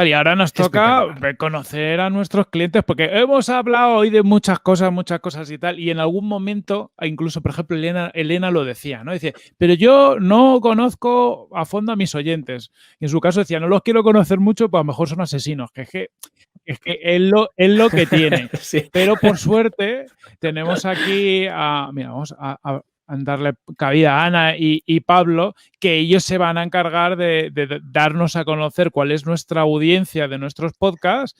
Y ahora nos toca conocer a nuestros clientes porque hemos hablado hoy de muchas cosas y tal, y en algún momento, incluso, por ejemplo, Elena lo decía, ¿no? Dice, pero yo no conozco a fondo a mis oyentes. Y en su caso decía, no los quiero conocer mucho, pues a lo mejor son asesinos, que es que es lo que tiene. Sí. Pero por suerte tenemos aquí mira, vamos a darle cabida a Ana y Pablo, que ellos se van a encargar de darnos a conocer cuál es nuestra audiencia de nuestros podcasts.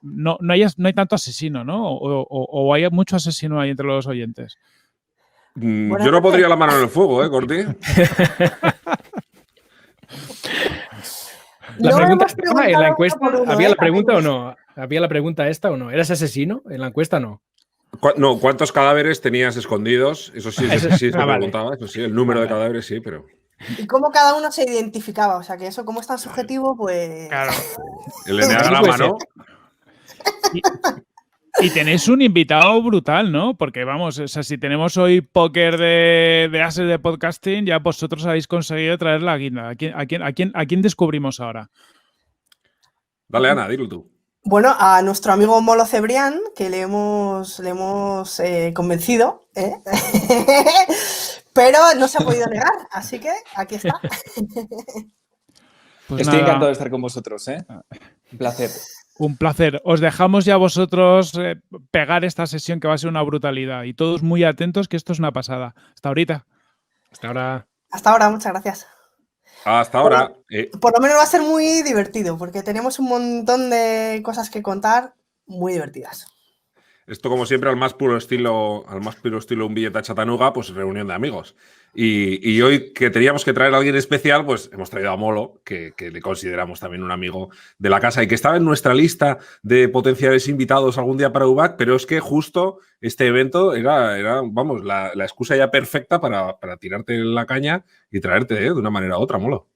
No hay tanto asesino, ¿no? O hay mucho asesino ahí entre los oyentes. Yo no pondría la mano en el fuego, Corti. La pregunta estaba en la encuesta. ¿Había la pregunta o no? ¿Había la pregunta esta o no? ¿Eras asesino? En la encuesta no. No, ¿cuántos cadáveres tenías escondidos? Eso sí, se preguntaba. Vale. Eso sí, el número de cadáveres sí, pero... Y cómo cada uno se identificaba. O sea, que eso como es tan subjetivo, pues... Claro. El enneagrama, ¿no? Y tenéis un invitado brutal, ¿no? Porque vamos, o sea, si tenemos hoy póker de ases de podcasting, ya vosotros habéis conseguido traer la guinda. ¿A quién descubrimos ahora? Dale, Ana, dilo tú. Bueno, a nuestro amigo Molo Cebrián, que le hemos convencido, ¿eh? Pero no se ha podido negar, así que aquí está. Pues estoy encantado de estar con vosotros, ¿eh? Un placer. Un placer. Os dejamos ya vosotros pegar esta sesión que va a ser una brutalidad. Y todos muy atentos que esto es una pasada. Hasta ahorita. Hasta ahora. Hasta ahora, muchas gracias. Hasta ahora. Por lo menos va a ser muy divertido, porque tenemos un montón de cosas que contar muy divertidas. Esto, como siempre, al más puro estilo un billete a Chattanooga, pues reunión de amigos. Y hoy que teníamos que traer a alguien especial, pues hemos traído a Molo, que le consideramos también un amigo de la casa y que estaba en nuestra lista de potenciales invitados algún día para UBAC, pero es que justo este evento era vamos, la excusa ya perfecta para tirarte la caña y traerte de una manera u otra, Molo.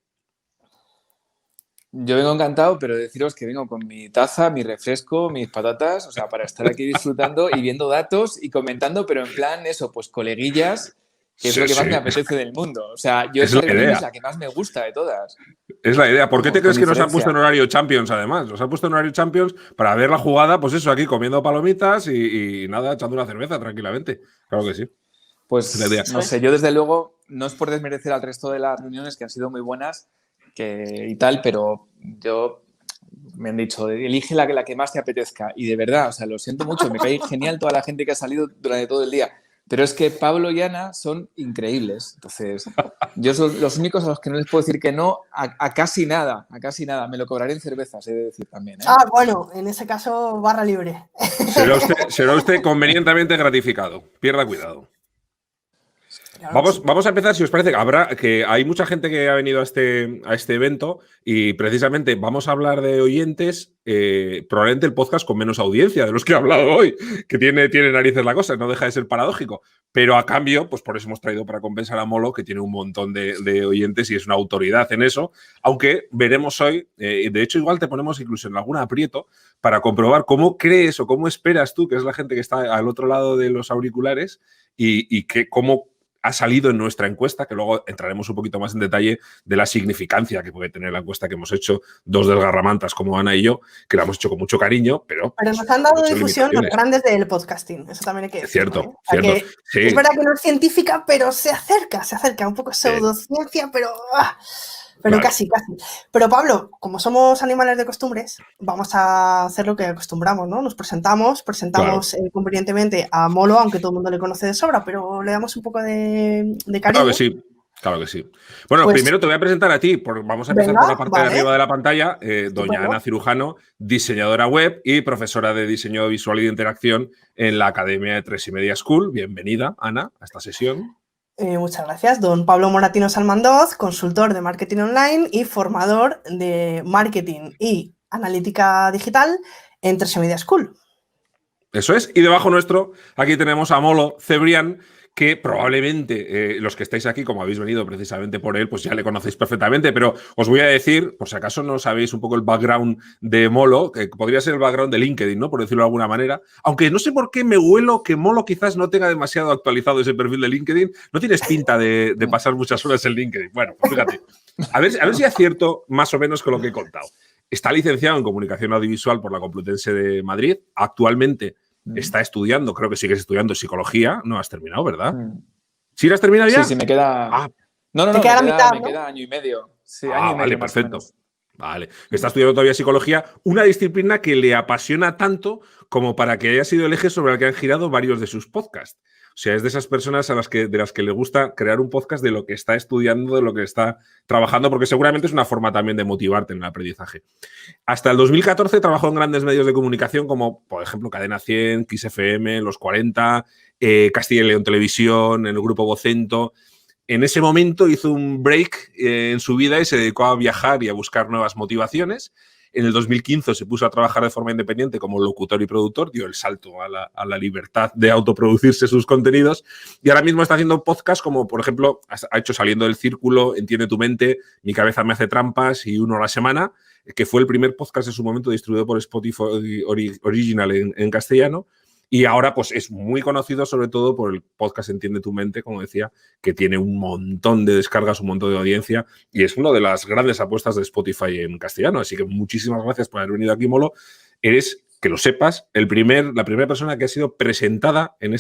Yo vengo encantado, pero deciros que vengo con mi taza, mi refresco, mis patatas, o sea, para estar aquí disfrutando y viendo datos y comentando, pero en plan eso, pues coleguillas, que es lo que más me apetece del mundo. O sea, yo esa reunión es la que más me gusta de todas. Es la idea. ¿Por qué te crees que nos han puesto en horario Champions, además? Nos han puesto en horario Champions para ver la jugada, pues eso, aquí comiendo palomitas y nada, echando una cerveza tranquilamente. Claro que sí. Pues no sé, yo desde luego, no es por desmerecer al resto de las reuniones que han sido muy buenas y tal, pero yo me han dicho, elige la que más te apetezca. Y de verdad, o sea, lo siento mucho, me cae genial toda la gente que ha salido durante todo el día. Pero es que Pablo y Ana son increíbles. Entonces, yo son los únicos a los que no les puedo decir que no a casi nada, a casi nada. Me lo cobraré en cervezas, he de decir también, ¿eh? Bueno, en ese caso, barra libre. Será usted convenientemente gratificado. Pierda cuidado. Vamos a empezar, si os parece, que hay mucha gente que ha venido a este evento y precisamente vamos a hablar de oyentes, probablemente el podcast con menos audiencia de los que he hablado hoy, que tiene narices la cosa, no deja de ser paradójico, pero a cambio, pues por eso hemos traído para compensar a Molo, que tiene un montón de oyentes y es una autoridad en eso, aunque veremos hoy, de hecho igual te ponemos incluso en algún aprieto para comprobar cómo crees o cómo esperas tú, que es la gente que está al otro lado de los auriculares y cómo ha salido en nuestra encuesta, que luego entraremos un poquito más en detalle de la significancia que puede tener la encuesta que hemos hecho dos desgarramantas como Ana y yo, que la hemos hecho con mucho cariño, pero nos han dado difusión los grandes del podcasting, eso también hay que decir. Cierto, ¿no? O sea, cierto. Sí. Es verdad que no es científica, pero se acerca, un poco pseudociencia, pero claro. Casi. Pero Pablo, como somos animales de costumbres, vamos a hacer lo que acostumbramos, ¿no? Nos presentamos claro. Convenientemente a Molo, aunque todo el mundo le conoce de sobra, pero le damos un poco de cariño. Claro que sí. Bueno, pues, primero te voy a presentar a ti, vamos a empezar por la parte de arriba de la pantalla, doña Ana Cirujano, diseñadora web y profesora de diseño visual y de interacción en la Academia de 3+Media School. Bienvenida, Ana, a esta sesión. Muchas gracias. Don Pablo Moratino Salmandoz, consultor de marketing online y formador de marketing y analítica digital en 3+Media School. Eso es. Y debajo nuestro, aquí tenemos a Molo Cebrián, que probablemente los que estáis aquí, como habéis venido precisamente por él, pues ya le conocéis perfectamente, pero os voy a decir, por si acaso no sabéis un poco el background de Molo, que podría ser el background de LinkedIn, ¿no? Por decirlo de alguna manera. Aunque no sé por qué me huelo que Molo quizás no tenga demasiado actualizado ese perfil de LinkedIn. No tienes pinta de pasar muchas horas en LinkedIn. Bueno, pues fíjate. A ver si acierto más o menos con lo que he contado. Está licenciado en Comunicación Audiovisual por la Complutense de Madrid. Actualmente está estudiando, creo que sigues estudiando Psicología. No has terminado, ¿verdad? ¿Sí la has terminado ya? Sí, me queda... Ah. No, me queda mitad, me queda año y medio. Sí, año y medio, vale, perfecto. Vale. Está estudiando todavía Psicología, una disciplina que le apasiona tanto como para que haya sido el eje sobre el que han girado varios de sus podcasts. O sea, es de esas personas de las que le gusta crear un podcast de lo que está estudiando, de lo que está trabajando, porque seguramente es una forma también de motivarte en el aprendizaje. Hasta el 2014 trabajó en grandes medios de comunicación como, por ejemplo, Cadena 100, Kiss FM, Los 40, Castilla y León Televisión, el Grupo Vocento. En ese momento hizo un break en su vida y se dedicó a viajar y a buscar nuevas motivaciones. En el 2015 se puso a trabajar de forma independiente como locutor y productor, dio el salto a la libertad de autoproducirse sus contenidos y ahora mismo está haciendo podcasts como, por ejemplo, ha hecho Saliendo del Círculo, Entiende tu mente, Mi cabeza me hace trampas y Uno a la semana, que fue el primer podcast en su momento distribuido por Spotify Original en castellano. Y ahora pues es muy conocido sobre todo por el podcast Entiende tu mente, como decía, que tiene un montón de descargas, un montón de audiencia y es una de las grandes apuestas de Spotify en castellano. Así que muchísimas gracias por haber venido aquí, Molo. Eres, que lo sepas, la primera persona que ha sido presentada en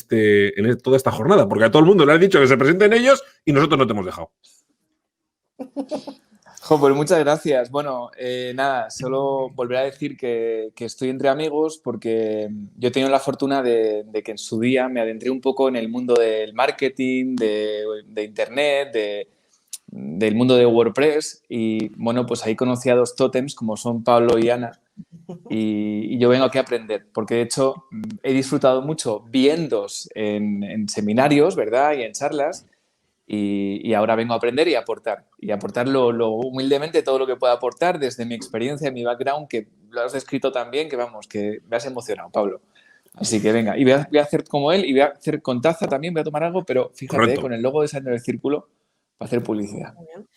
toda esta jornada, porque a todo el mundo le han dicho que se presenten ellos y nosotros no te hemos dejado. Pues muchas gracias. Bueno, nada, solo volver a decir que estoy entre amigos porque yo he tenido la fortuna de que en su día me adentré un poco en el mundo del marketing, de internet, del mundo de WordPress y bueno, pues ahí conocí a dos tótems como son Pablo y Ana y yo vengo aquí a aprender porque de hecho he disfrutado mucho viéndoos en seminarios, ¿verdad? Y en charlas. Y ahora vengo a aprender y a aportar lo humildemente todo lo que pueda aportar desde mi experiencia, mi background, que lo has descrito tan bien, que vamos, que me has emocionado, Pablo. Así que venga, y voy a hacer como él, y voy a hacer con taza también, voy a tomar algo, pero fíjate, con el logo de Saliendo del Círculo, para hacer publicidad. Muy bien.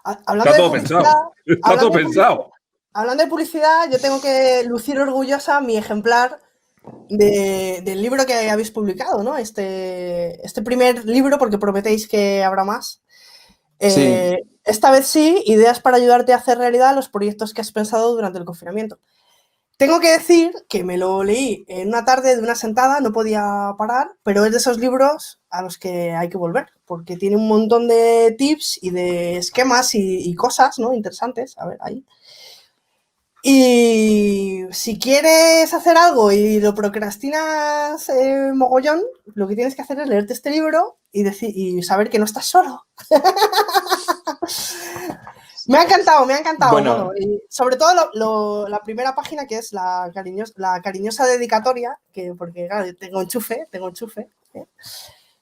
Está todo pensado. Está todo pensado. Hablando de publicidad, yo tengo que lucir orgullosa mi ejemplar del libro que habéis publicado, ¿no? Este primer libro, porque prometéis que habrá más. Sí. Esta vez sí, ideas para ayudarte a hacer realidad los proyectos que has pensado durante el confinamiento. Tengo que decir que me lo leí en una tarde de una sentada, no podía parar, pero es de esos libros a los que hay que volver, porque tiene un montón de tips y de esquemas y cosas, ¿no? Interesantes. A ver, ahí. Y si quieres hacer algo y lo procrastinas mogollón, lo que tienes que hacer es leerte este libro y saber que no estás solo. Me ha encantado. Bueno, y sobre todo la primera página, que es la cariñosa dedicatoria, porque claro, tengo enchufe.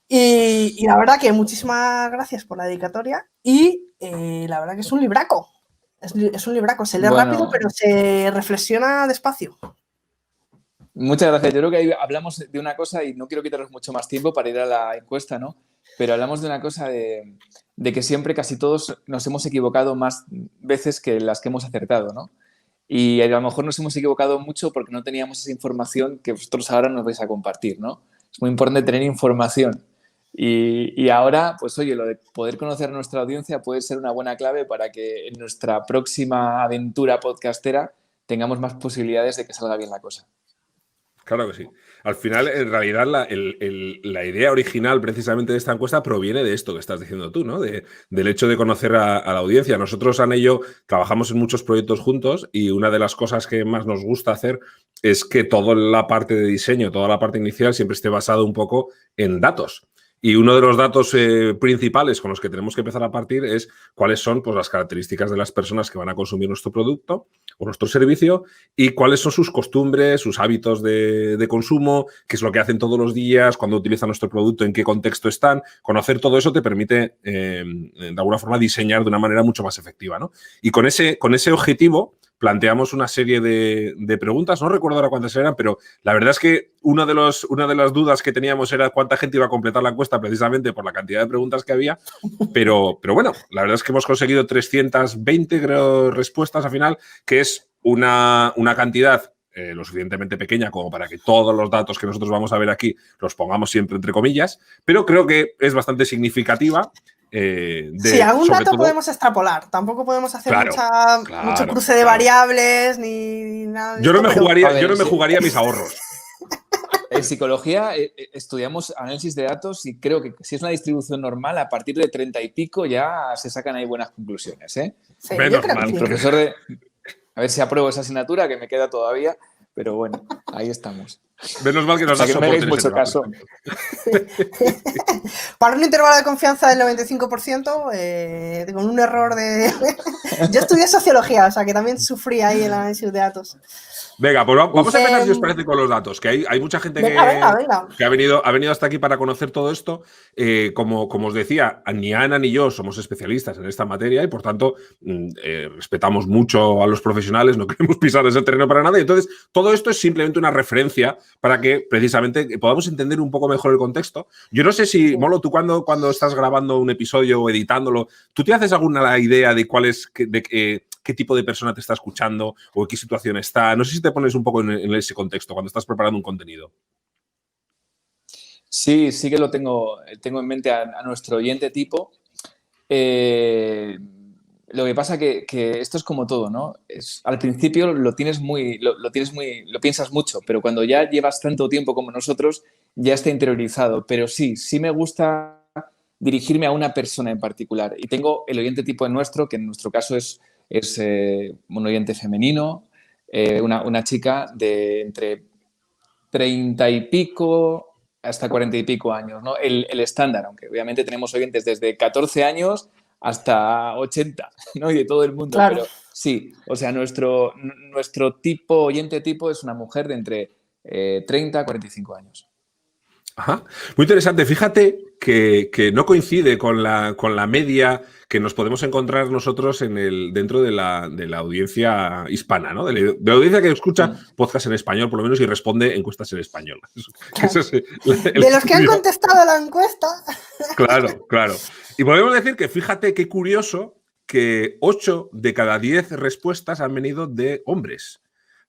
Y la verdad que muchísimas gracias por la dedicatoria y la verdad que es un libraco. Es un libraco, se lee rápido, pero se reflexiona despacio. Muchas gracias. Yo creo que ahí hablamos de una cosa y no quiero quitaros mucho más tiempo para ir a la encuesta, ¿no? Pero hablamos de una cosa de que siempre casi todos nos hemos equivocado más veces que las que hemos acertado, ¿no? Y a lo mejor nos hemos equivocado mucho porque no teníamos esa información que vosotros ahora nos vais a compartir, ¿no? Es muy importante tener información. Y ahora, pues oye, lo de poder conocer a nuestra audiencia puede ser una buena clave para que en nuestra próxima aventura podcastera tengamos más posibilidades de que salga bien la cosa. Claro que sí. Al final, en realidad, la idea original precisamente de esta encuesta proviene de esto que estás diciendo tú, ¿no? Del hecho de conocer a la audiencia. Nosotros, Ana y yo, trabajamos en muchos proyectos juntos y una de las cosas que más nos gusta hacer es que toda la parte de diseño, toda la parte inicial siempre esté basado un poco en datos. Y uno de los datos principales con los que tenemos que empezar a partir es cuáles son pues, las características de las personas que van a consumir nuestro producto o nuestro servicio y cuáles son sus costumbres, sus hábitos de consumo, qué es lo que hacen todos los días, cuándo utilizan nuestro producto, en qué contexto están. Conocer todo eso te permite, de alguna forma, diseñar de una manera mucho más efectiva, ¿no? Y con ese objetivo planteamos una serie de preguntas, no recuerdo ahora cuántas eran, pero la verdad es que una de las dudas que teníamos era cuánta gente iba a completar la encuesta precisamente por la cantidad de preguntas que había, pero bueno, la verdad es que hemos conseguido 320, creo, respuestas al final, que es una cantidad lo suficientemente pequeña como para que todos los datos que nosotros vamos a ver aquí los pongamos siempre entre comillas, pero creo que es bastante significativa Sí, algún dato podemos extrapolar. Tampoco podemos hacer mucho cruce de variables ni nada. Yo no me jugaría mis ahorros. En psicología estudiamos análisis de datos y creo que si es una distribución normal, a partir de 30 y pico ya se sacan ahí buenas conclusiones. Sí, menos mal. El profesor de... A ver si apruebo esa asignatura, que me queda todavía, pero bueno, ahí estamos. Menos mal que nos da soporte. No me hagáis mucho caso. Para un intervalo de confianza del 95%, con un error de... Yo estudié sociología, o sea que también sufrí ahí el análisis de datos. Venga, pues vamos a empezar, si os parece, con los datos, que hay mucha gente que ha venido hasta aquí para conocer todo esto. Como os decía, ni Ana ni yo somos especialistas en esta materia y, por tanto, respetamos mucho a los profesionales, no queremos pisar ese terreno para nada. Y entonces, todo esto es simplemente una referencia para que, precisamente, podamos entender un poco mejor el contexto. Yo no sé si, Molo, tú cuando estás grabando un episodio o editándolo, ¿tú te haces alguna idea de cuál es... qué tipo de persona te está escuchando o en qué situación está? No sé si te pones un poco en ese contexto cuando estás preparando un contenido. Sí que lo tengo en mente a nuestro oyente tipo. Lo que pasa que esto es como todo, ¿no? Al principio lo piensas mucho, pero cuando ya llevas tanto tiempo como nosotros, ya está interiorizado. Pero sí me gusta dirigirme a una persona en particular. Y tengo el oyente tipo nuestro, que en nuestro caso es un oyente femenino, una chica de entre 30 y pico hasta 40 y pico años, ¿no? El estándar, aunque obviamente tenemos oyentes desde 14 años hasta 80, ¿no? Y de todo el mundo. Claro. Pero sí, o sea, nuestro oyente tipo es una mujer de entre 30 a 45 años. Ajá. Muy interesante. Fíjate que no coincide con la media que nos podemos encontrar nosotros dentro de la audiencia hispana, ¿no? De la audiencia que escucha podcast en español, por lo menos, y responde encuestas en español. Claro. De los que han contestado la encuesta. Claro. Y podemos decir que, fíjate qué curioso, que 8 de cada 10 respuestas han venido de hombres.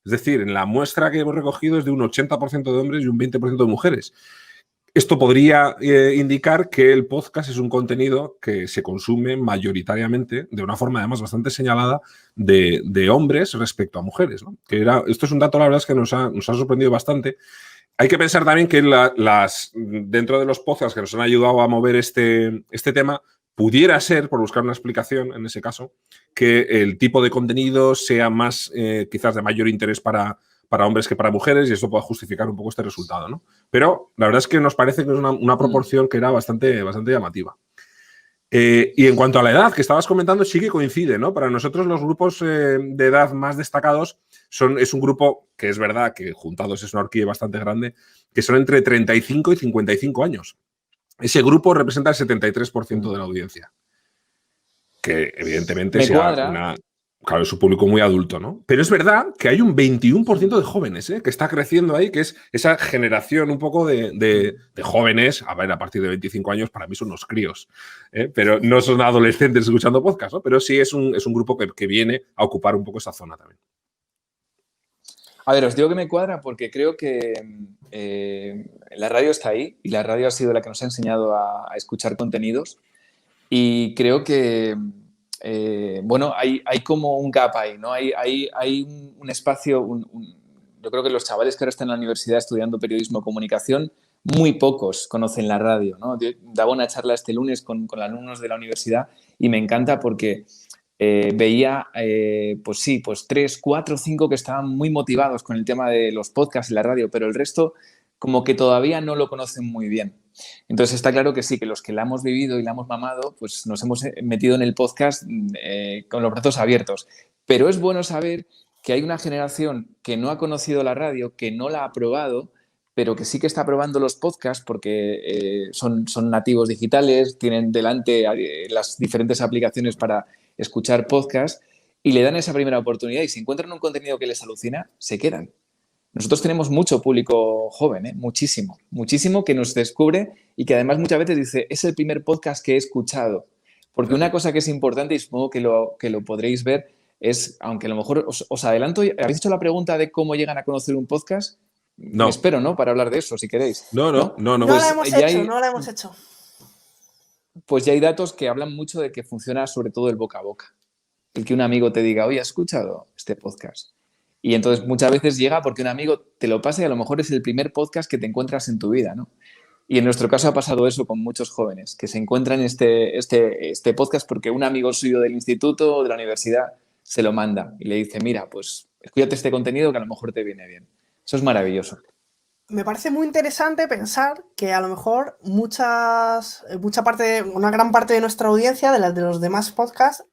Es decir, en la muestra que hemos recogido es de un 80% de hombres y un 20% de mujeres. Esto podría indicar que el podcast es un contenido que se consume mayoritariamente, de una forma además bastante señalada, de hombres respecto a mujeres, ¿no? Esto es un dato, la verdad, es que nos ha sorprendido bastante. Hay que pensar también que dentro de los podcasts que nos han ayudado a mover este tema, pudiera ser, por buscar una explicación en ese caso, que el tipo de contenido sea más, quizás de mayor interés para hombres que para mujeres, y esto puede justificar un poco este resultado, ¿no? Pero la verdad es que nos parece que es una proporción que era bastante llamativa. Y en cuanto a la edad que estabas comentando, sí que coincide, ¿no? Para nosotros los grupos de edad más destacados es un grupo que es verdad que juntados es una horquilla bastante grande, que son entre 35 y 55 años. Ese grupo representa el 73% de la audiencia. Que evidentemente claro, es un público muy adulto, ¿no? Pero es verdad que hay un 21% de jóvenes, que está creciendo ahí, que es esa generación un poco de jóvenes. A ver, a partir de 25 años para mí son unos críos, pero no son adolescentes escuchando podcast, ¿no? Pero sí es un grupo que viene a ocupar un poco esa zona también. A ver, os digo que me cuadra porque creo que la radio está ahí y la radio ha sido la que nos ha enseñado a escuchar contenidos, y creo que hay como un gap ahí, ¿no? Hay un espacio, yo creo que los chavales que ahora están en la universidad estudiando periodismo o comunicación, muy pocos conocen la radio, ¿no? Yo daba una charla este lunes con alumnos de la universidad y me encanta porque veía, 3, 4, 5 que estaban muy motivados con el tema de los podcasts y la radio, pero el resto como que todavía no lo conocen muy bien. Entonces está claro que sí, que los que la hemos vivido y la hemos mamado, pues nos hemos metido en el podcast con los brazos abiertos. Pero es bueno saber que hay una generación que no ha conocido la radio, que no la ha probado, pero que sí que está probando los podcasts porque son nativos digitales, tienen delante las diferentes aplicaciones para escuchar podcasts y le dan esa primera oportunidad, y si encuentran un contenido que les alucina, se quedan. Nosotros tenemos mucho público joven, muchísimo que nos descubre y que además muchas veces dice, es el primer podcast que he escuchado. Porque una cosa que es importante, y supongo que lo podréis ver, es, aunque a lo mejor os adelanto, ¿habéis hecho la pregunta de cómo llegan a conocer un podcast? No. Me espero, ¿no? Para hablar de eso, si queréis. No la hemos hecho. pues ya hay datos que hablan mucho de que funciona sobre todo el boca a boca. El que un amigo te diga, oye, ¿has escuchado este podcast? Y entonces muchas veces llega porque un amigo te lo pasa y a lo mejor es el primer podcast que te encuentras en tu vida, ¿no? Y en nuestro caso ha pasado eso con muchos jóvenes, que se encuentran este podcast porque un amigo suyo del instituto o de la universidad se lo manda y le dice, mira, pues escúchate este contenido que a lo mejor te viene bien. Eso es maravilloso. Me parece muy interesante pensar que a lo mejor una gran parte de nuestra audiencia, de los demás podcasts,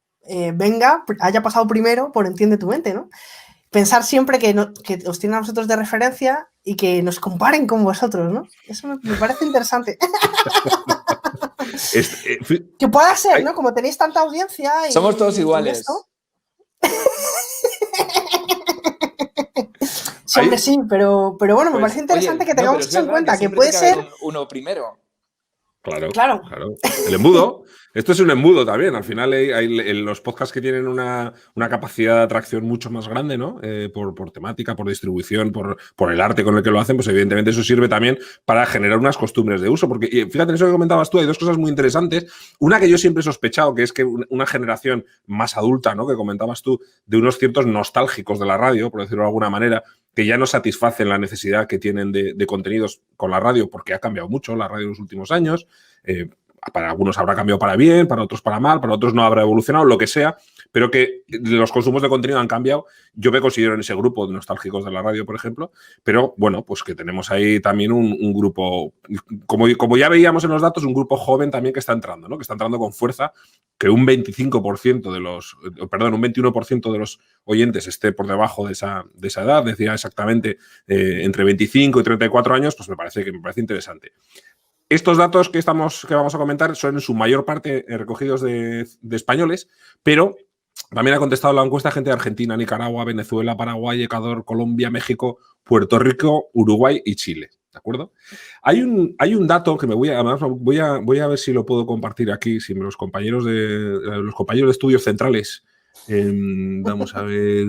haya pasado primero por Entiende tu Mente, ¿no? Pensar siempre que os tienen a vosotros de referencia y que nos comparen con vosotros, ¿no? Eso me parece interesante. Que pueda ser, ¿no? Como tenéis tanta audiencia. Somos todos iguales. Sí, hombre, sí, pero bueno, me parece interesante que tengamos eso en cuenta, que puede ser uno primero. Claro. El embudo. Esto es un embudo también. Al final hay los podcasts que tienen una capacidad de atracción mucho más grande, ¿no? Por temática, por distribución, por el arte con el que lo hacen, pues evidentemente eso sirve también para generar unas costumbres de uso. Porque fíjate, en eso que comentabas tú, hay dos cosas muy interesantes. Una que yo siempre he sospechado, que es que una generación más adulta, ¿no? Que comentabas tú, de unos ciertos nostálgicos de la radio, por decirlo de alguna manera, que ya no satisfacen la necesidad que tienen de contenidos con la radio, porque ha cambiado mucho la radio en los últimos años. Para algunos habrá cambiado para bien, para otros para mal, para otros no habrá evolucionado, lo que sea, pero que los consumos de contenido han cambiado. Yo me considero en ese grupo de nostálgicos de la radio, por ejemplo, pero bueno, pues que tenemos ahí también un grupo, como ya veíamos en los datos, un grupo joven también que está entrando, ¿no? Que está entrando con fuerza, que un 25% un 21% de los oyentes esté por debajo de esa edad, decía exactamente entre 25 y 34 años, pues me parece interesante. Estos datos que vamos a comentar son en su mayor parte recogidos de españoles, pero también ha contestado la encuesta gente de Argentina, Nicaragua, Venezuela, Paraguay, Ecuador, Colombia, México, Puerto Rico, Uruguay y Chile. ¿De acuerdo? Hay un dato que voy a ver si lo puedo compartir aquí, si los compañeros de estudios centrales. Vamos a ver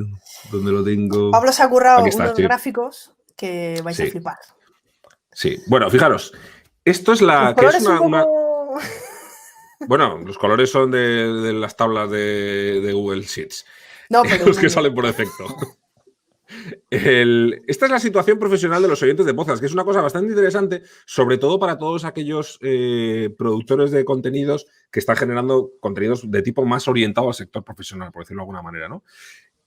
dónde lo tengo. Pablo se ha currado unos gráficos que vais a flipar. Sí, bueno, fijaros. Esto es Bueno, los colores son de las tablas de Google Sheets. No, pero los que salen por defecto. Esta es la situación profesional de los oyentes de podcast, que es una cosa bastante interesante, sobre todo para todos aquellos productores de contenidos que están generando contenidos de tipo más orientado al sector profesional, por decirlo de alguna manera, ¿no?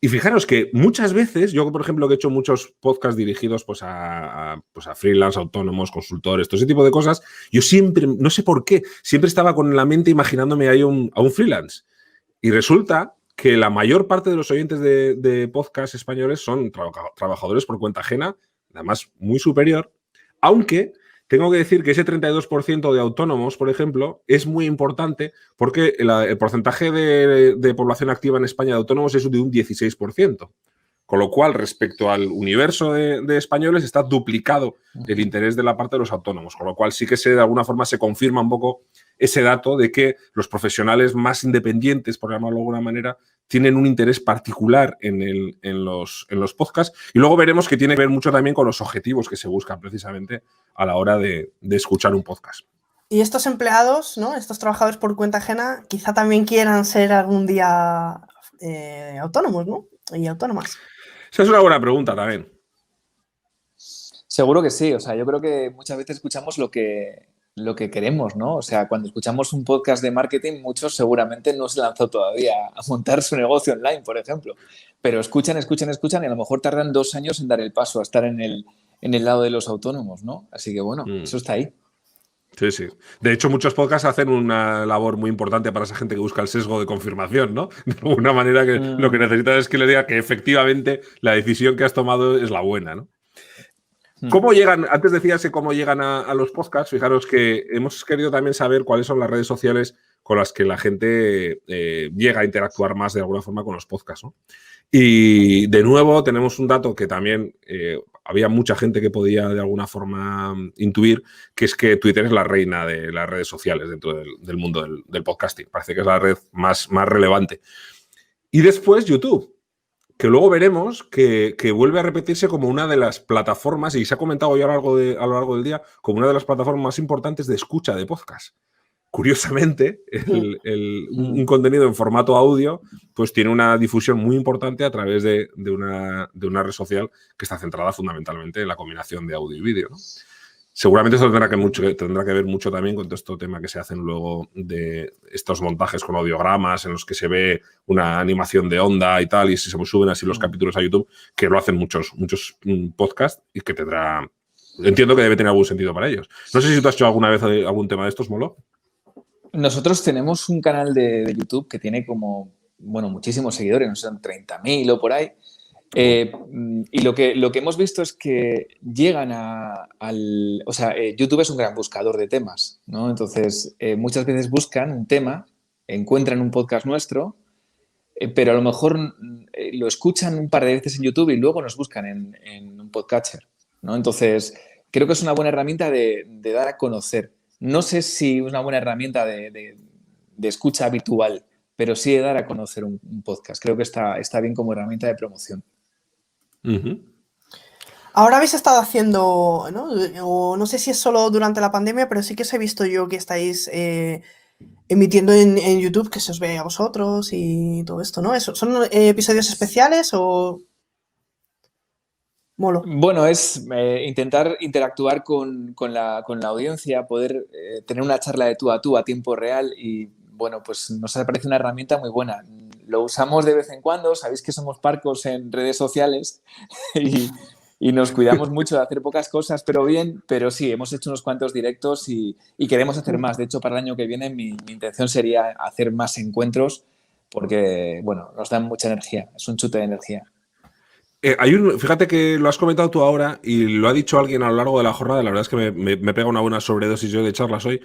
Y fijaros que muchas veces, yo por ejemplo que he hecho muchos podcasts dirigidos pues a freelance, autónomos, consultores, todo ese tipo de cosas, yo siempre, no sé por qué, siempre estaba con la mente imaginándome ahí a un freelance. Y resulta que la mayor parte de los oyentes de podcasts españoles son trabajadores por cuenta ajena, además muy superior, aunque tengo que decir que ese 32% de autónomos, por ejemplo, es muy importante porque el porcentaje de población activa en España de autónomos es de un 16%. Con lo cual, respecto al universo de españoles, está duplicado el interés de la parte de los autónomos. Con lo cual, sí que de alguna forma se confirma un poco ese dato de que los profesionales más independientes, por llamarlo de alguna manera, tienen un interés particular en los podcasts. Y luego veremos que tiene que ver mucho también con los objetivos que se buscan precisamente a la hora de escuchar un podcast. Y estos empleados, ¿no? Estos trabajadores por cuenta ajena, quizá también quieran ser algún día autónomos, ¿no? Y autónomas. Esa es una buena pregunta también. Seguro que sí. O sea, yo creo que muchas veces escuchamos lo que queremos, ¿no? O sea, cuando escuchamos un podcast de marketing, muchos seguramente no se lanzó todavía a montar su negocio online, por ejemplo. Pero escuchan y a lo mejor tardan 2 años en dar el paso a estar en el lado de los autónomos, ¿no? Así que bueno, eso está ahí. Sí, sí. De hecho, muchos podcasts hacen una labor muy importante para esa gente que busca el sesgo de confirmación, ¿no? De alguna manera que lo que necesitas es que le diga que efectivamente la decisión que has tomado es la buena, ¿no? ¿Cómo llegan? Antes decías cómo llegan a los podcasts. Fijaros que hemos querido también saber cuáles son las redes sociales con las que la gente llega a interactuar más de alguna forma con los podcasts, ¿no? Y de nuevo tenemos un dato que también había mucha gente que podía de alguna forma intuir, que es que Twitter es la reina de las redes sociales dentro del mundo del podcasting. Parece que es la red más relevante. Y después YouTube, que luego veremos que vuelve a repetirse como una de las plataformas, y se ha comentado hoy a lo largo del día, como una de las plataformas más importantes de escucha de podcast. curiosamente, un contenido en formato audio pues tiene una difusión muy importante a través de una red social que está centrada fundamentalmente en la combinación de audio y vídeo, ¿no? Seguramente esto tendrá que ver mucho también con todo este tema que se hacen luego de estos montajes con audiogramas en los que se ve una animación de onda y tal, y se suben así los capítulos a YouTube, que lo hacen muchos podcasts y que tendrá... Entiendo que debe tener algún sentido para ellos. No sé si tú has hecho alguna vez algún tema de estos, Molo. Nosotros tenemos un canal de YouTube que tiene como, muchísimos seguidores, no sé, 30.000 o por ahí. Y lo que hemos visto es que llegan YouTube es un gran buscador de temas, ¿no? Entonces, muchas veces buscan un tema, encuentran un podcast nuestro, pero a lo mejor lo escuchan un par de veces en YouTube y luego nos buscan en un podcatcher, ¿no? Entonces, creo que es una buena herramienta de dar a conocer. No sé si es una buena herramienta de escucha habitual, pero sí de dar a conocer un podcast. Creo que está bien como herramienta de promoción. Ahora habéis estado haciendo, ¿no? O no sé si es solo durante la pandemia, pero sí que os he visto yo que estáis emitiendo en YouTube, que se os ve a vosotros y todo esto, ¿no? ¿Son episodios especiales o...? Molo. Bueno, es intentar interactuar con la audiencia, poder tener una charla de tú a tiempo real y, pues nos ha parecido una herramienta muy buena. Lo usamos de vez en cuando, sabéis que somos parcos en redes sociales y nos cuidamos mucho de hacer pocas cosas, pero sí, hemos hecho unos cuantos directos y queremos hacer más. De hecho, para el año que viene mi intención sería hacer más encuentros porque, nos dan mucha energía, es un chute de energía. Fíjate que lo has comentado tú ahora y lo ha dicho alguien a lo largo de la jornada, la verdad es que me pega una buena sobredosis yo de charlas hoy.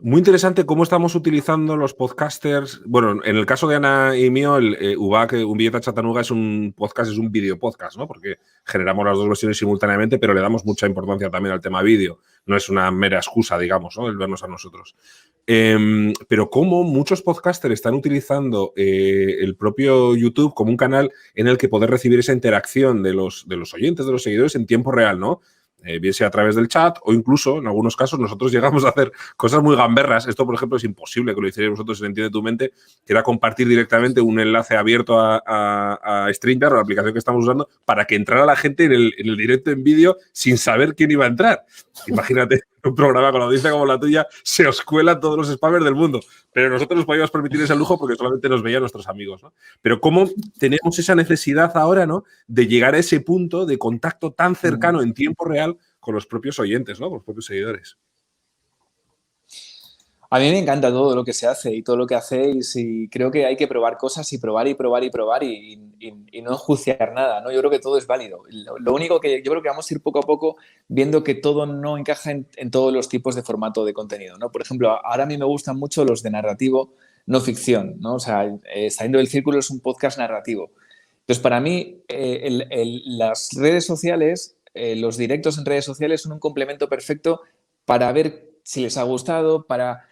Muy interesante cómo estamos utilizando los podcasters. Bueno, en el caso de Ana y mío, el UBAC, Un Billete a Chattanooga, es un podcast, es un video podcast, ¿no? Porque generamos las dos versiones simultáneamente, pero le damos mucha importancia también al tema vídeo. No es una mera excusa, digamos, ¿no? El vernos a nosotros. Pero cómo muchos podcasters están utilizando el propio YouTube como un canal en el que poder recibir esa interacción de los oyentes, de los seguidores en tiempo real, ¿no? Bien sea a través del chat o incluso, en algunos casos, nosotros llegamos a hacer cosas muy gamberras. Esto, por ejemplo, es imposible que lo hicierais vosotros en Entiende tu Mente, que era compartir directamente un enlace abierto a StreamYard o la aplicación que estamos usando para que entrara la gente en el directo en vídeo sin saber quién iba a entrar. Imagínate, un programa con la audiencia como la tuya, se os cuelan todos los spammers del mundo. Pero nosotros nos podíamos permitir ese lujo porque solamente nos veían nuestros amigos, ¿no? Pero cómo tenemos esa necesidad ahora, ¿no?, de llegar a ese punto de contacto tan cercano en tiempo real con los propios oyentes, ¿no?, con los propios seguidores. A mí me encanta todo lo que se hace y todo lo que hacéis y creo que hay que probar cosas y probar y no enjuiciar nada, ¿no? Yo creo que todo es válido. Lo único que yo creo que vamos a ir poco a poco viendo que todo no encaja en todos los tipos de formato de contenido, ¿no? Por ejemplo, ahora a mí me gustan mucho los de narrativo, no ficción, ¿no? O sea, Saliendo del Círculo es un podcast narrativo. Entonces, para mí, las redes sociales, los directos en redes sociales son un complemento perfecto para ver si les ha gustado, para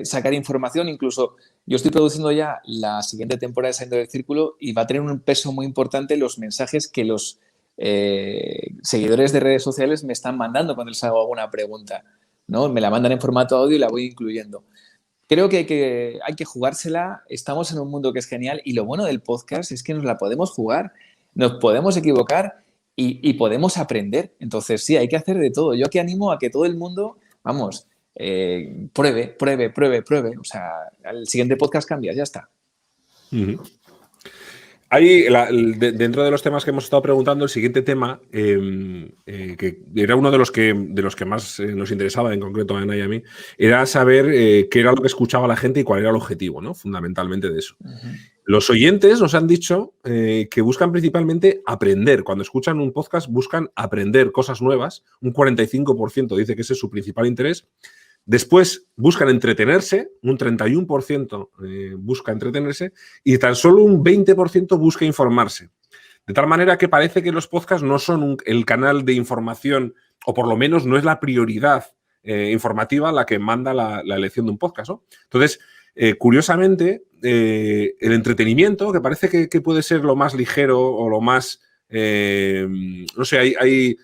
sacar información. Incluso yo estoy produciendo ya la siguiente temporada de Saliendo del Círculo y va a tener un peso muy importante los mensajes que los seguidores de redes sociales me están mandando cuando les hago alguna pregunta, ¿no? Me la mandan en formato audio y la voy incluyendo. Creo que hay que jugársela. Estamos en un mundo que es genial y lo bueno del podcast es que nos la podemos jugar, nos podemos equivocar y podemos aprender. Entonces, sí, hay que hacer de todo. Yo aquí animo a que todo el mundo, pruebe. O sea, al siguiente podcast cambias, ya está. Dentro de los temas que hemos estado preguntando, el siguiente tema, que era uno de los que más nos interesaba, en concreto a Ana y a mí, era saber qué era lo que escuchaba la gente y cuál era el objetivo, ¿no?, fundamentalmente de eso. Los oyentes nos han dicho que buscan principalmente aprender. Cuando escuchan un podcast buscan aprender cosas nuevas. Un 45% dice que ese es su principal interés. Después buscan entretenerse, un 31% busca entretenerse y tan solo un 20% busca informarse. De tal manera que parece que los podcasts no son el canal de información, o por lo menos no es la prioridad informativa la que manda la elección de un podcast, ¿no? Entonces, curiosamente, el entretenimiento, que parece que puede ser lo más ligero o lo más... no sé, hay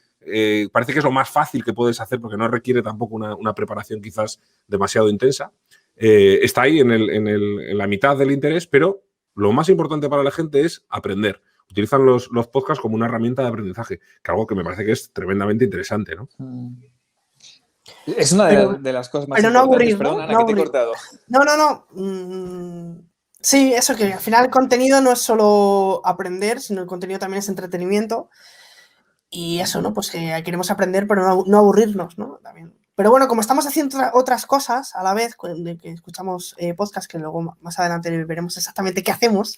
parece que es lo más fácil que puedes hacer porque no requiere tampoco una preparación quizás demasiado intensa. Está ahí en la mitad del interés, pero lo más importante para la gente es aprender. Utilizan los podcasts como una herramienta de aprendizaje, que algo que me parece que es tremendamente interesante, ¿no? Es una de las cosas más pero importantes. No aburrir, Perdón, Ana, no que te he cortado. No. Sí, eso que al final el contenido no es solo aprender, sino el contenido también es entretenimiento. Y eso, ¿no? Pues que queremos aprender, pero no aburrirnos, ¿no? También. Pero bueno, como estamos haciendo otras cosas a la vez, que escuchamos podcast, que luego más adelante veremos exactamente qué hacemos,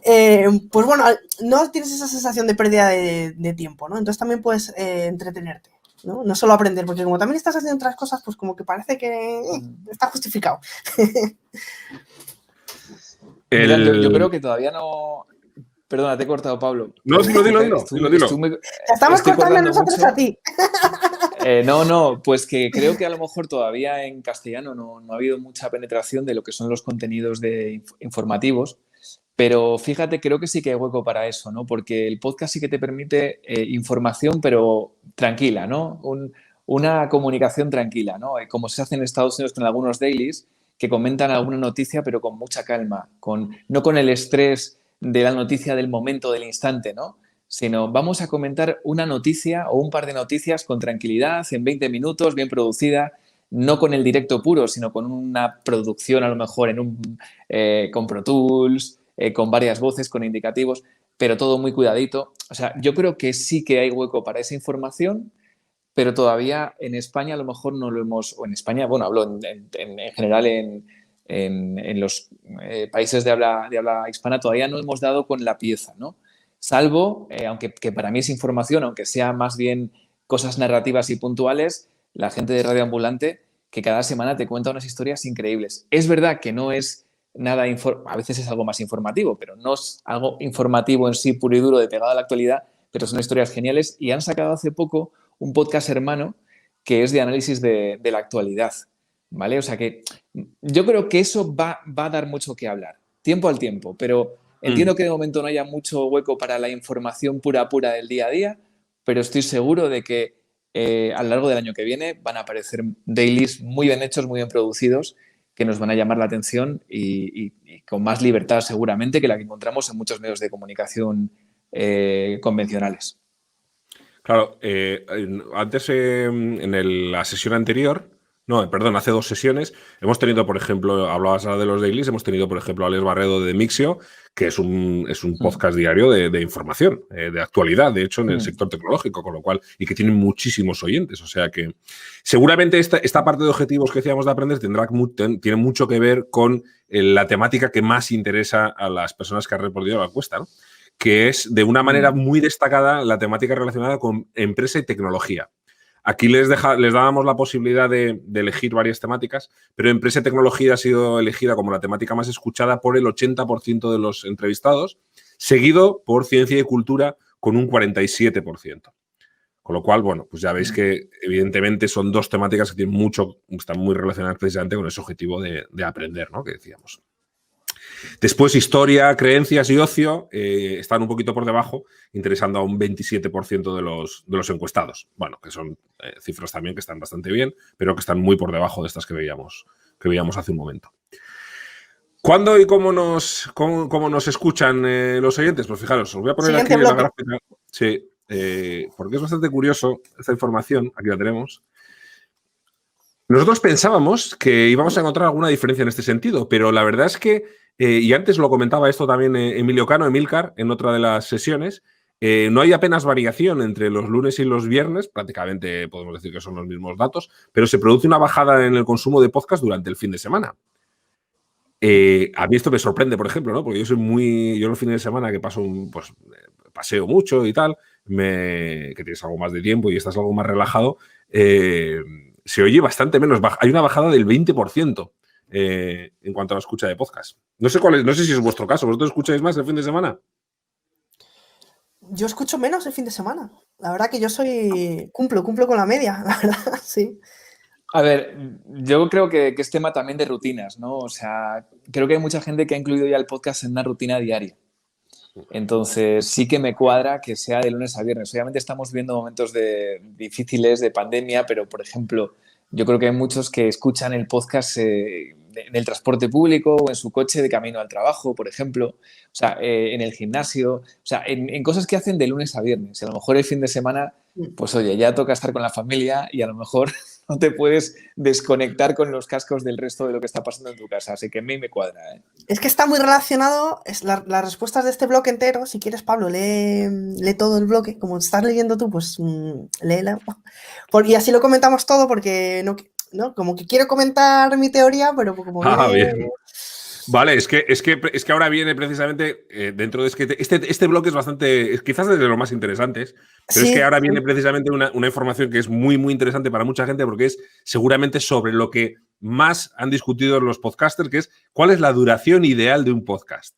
pues bueno, no tienes esa sensación de pérdida de tiempo, ¿no? Entonces también puedes entretenerte, ¿no? No solo aprender, porque como también estás haciendo otras cosas, pues como que parece que está justificado. Mira, yo creo que todavía no... Perdona, te he cortado, Pablo. No, dilo. Estamos cortando nosotros mucho a ti. No, pues que creo que a lo mejor todavía en castellano no ha habido mucha penetración de lo que son los contenidos informativos, pero fíjate, creo que sí que hay hueco para eso, ¿no? Porque el podcast sí que te permite información, pero tranquila, ¿no? Una comunicación tranquila, ¿no? Como se hace en Estados Unidos con algunos dailies que comentan alguna noticia, pero con mucha calma, no con el estrés de la noticia del momento, del instante, ¿no? Sino vamos a comentar una noticia o un par de noticias con tranquilidad, en 20 minutos, bien producida, no con el directo puro, sino con una producción a lo mejor con Pro Tools, con varias voces, con indicativos, pero todo muy cuidadito. O sea, yo creo que sí que hay hueco para esa información, pero todavía en España a lo mejor no lo hemos, o en España, bueno, hablo en general en los países de habla hispana, todavía no hemos dado con la pieza, ¿no? Salvo, aunque que para mí es información, aunque sea más bien cosas narrativas y puntuales, la gente de Radio Ambulante que cada semana te cuenta unas historias increíbles. Es verdad que no es nada, a veces es algo más informativo, pero no es algo informativo en sí puro y duro de pegado a la actualidad, pero son historias geniales y han sacado hace poco un podcast hermano que es de análisis de la actualidad, ¿vale? O sea que yo creo que eso va a dar mucho que hablar, tiempo al tiempo, pero entiendo que de momento no haya mucho hueco para la información pura del día a día, pero estoy seguro de que a lo largo del año que viene van a aparecer dailies muy bien hechos, muy bien producidos, que nos van a llamar la atención y con más libertad seguramente que la que encontramos en muchos medios de comunicación convencionales. Claro, antes en la sesión anterior, hace 2 sesiones, hemos tenido, por ejemplo, hablabas ahora de los dailies, hemos tenido, por ejemplo, a Alex Barredo de Mixio, que es un podcast diario de información, de actualidad, de hecho, en el sector tecnológico, con lo cual, y que tiene muchísimos oyentes. O sea que seguramente esta parte de objetivos que decíamos de aprender tiene mucho que ver con la temática que más interesa a las personas que han respondido a la encuesta, ¿no? Que es de una manera muy destacada la temática relacionada con empresa y tecnología. Aquí les dábamos la posibilidad de elegir varias temáticas, pero empresa y tecnología ha sido elegida como la temática más escuchada por el 80% de los entrevistados, seguido por ciencia y cultura con un 47%. Con lo cual, bueno, pues ya veis que evidentemente son 2 temáticas que están muy relacionadas precisamente con ese objetivo de aprender, ¿no? Que decíamos. Después, historia, creencias y ocio están un poquito por debajo, interesando a un 27% de los encuestados. Bueno, que son cifras también que están bastante bien, pero que están muy por debajo de estas que veíamos hace un momento. ¿Cuándo y cómo nos escuchan los oyentes? Pues fijaros, os voy a poner aquí la gráfica. Sí, porque es bastante curioso esta información. Aquí la tenemos. Nosotros pensábamos que íbamos a encontrar alguna diferencia en este sentido, pero la verdad es que, y antes lo comentaba esto también Emilcar, en otra de las sesiones, no hay apenas variación entre los lunes y los viernes, prácticamente podemos decir que son los mismos datos, pero se produce una bajada en el consumo de podcast durante el fin de semana. A mí esto me sorprende, por ejemplo, ¿no? Porque yo los fines de semana que paseo mucho y tal, que tienes algo más de tiempo y estás algo más relajado, se oye bastante menos. Hay una bajada del 20% en cuanto a la escucha de podcast. No sé si es vuestro caso. ¿Vosotros escucháis más el fin de semana? Yo escucho menos el fin de semana. La verdad que yo cumplo con la media, la verdad, sí. A ver, yo creo que es tema también de rutinas, ¿no? O sea, creo que hay mucha gente que ha incluido ya el podcast en una rutina diaria. Entonces sí que me cuadra que sea de lunes a viernes. Obviamente estamos viviendo momentos difíciles de pandemia, pero por ejemplo, yo creo que hay muchos que escuchan el podcast en el transporte público o en su coche de camino al trabajo, por ejemplo, o sea, en el gimnasio, o sea, en cosas que hacen de lunes a viernes. Y a lo mejor el fin de semana, pues oye, ya toca estar con la familia y a lo mejor no te puedes desconectar con los cascos del resto de lo que está pasando en tu casa. Así que a mí me cuadra, ¿eh? Es que está muy relacionado, las respuestas de este bloque entero. Si quieres, Pablo, lee todo el bloque. Como estás leyendo tú, pues léela. Y así lo comentamos todo porque no, como que quiero comentar mi teoría, pero como bien. Vale, es que ahora viene precisamente dentro de este bloque es bastante, quizás de lo más interesantes, pero es que ahora viene precisamente una información que es muy, muy interesante para mucha gente porque es seguramente sobre lo que más han discutido los podcasters, que es cuál es la duración ideal de un podcast.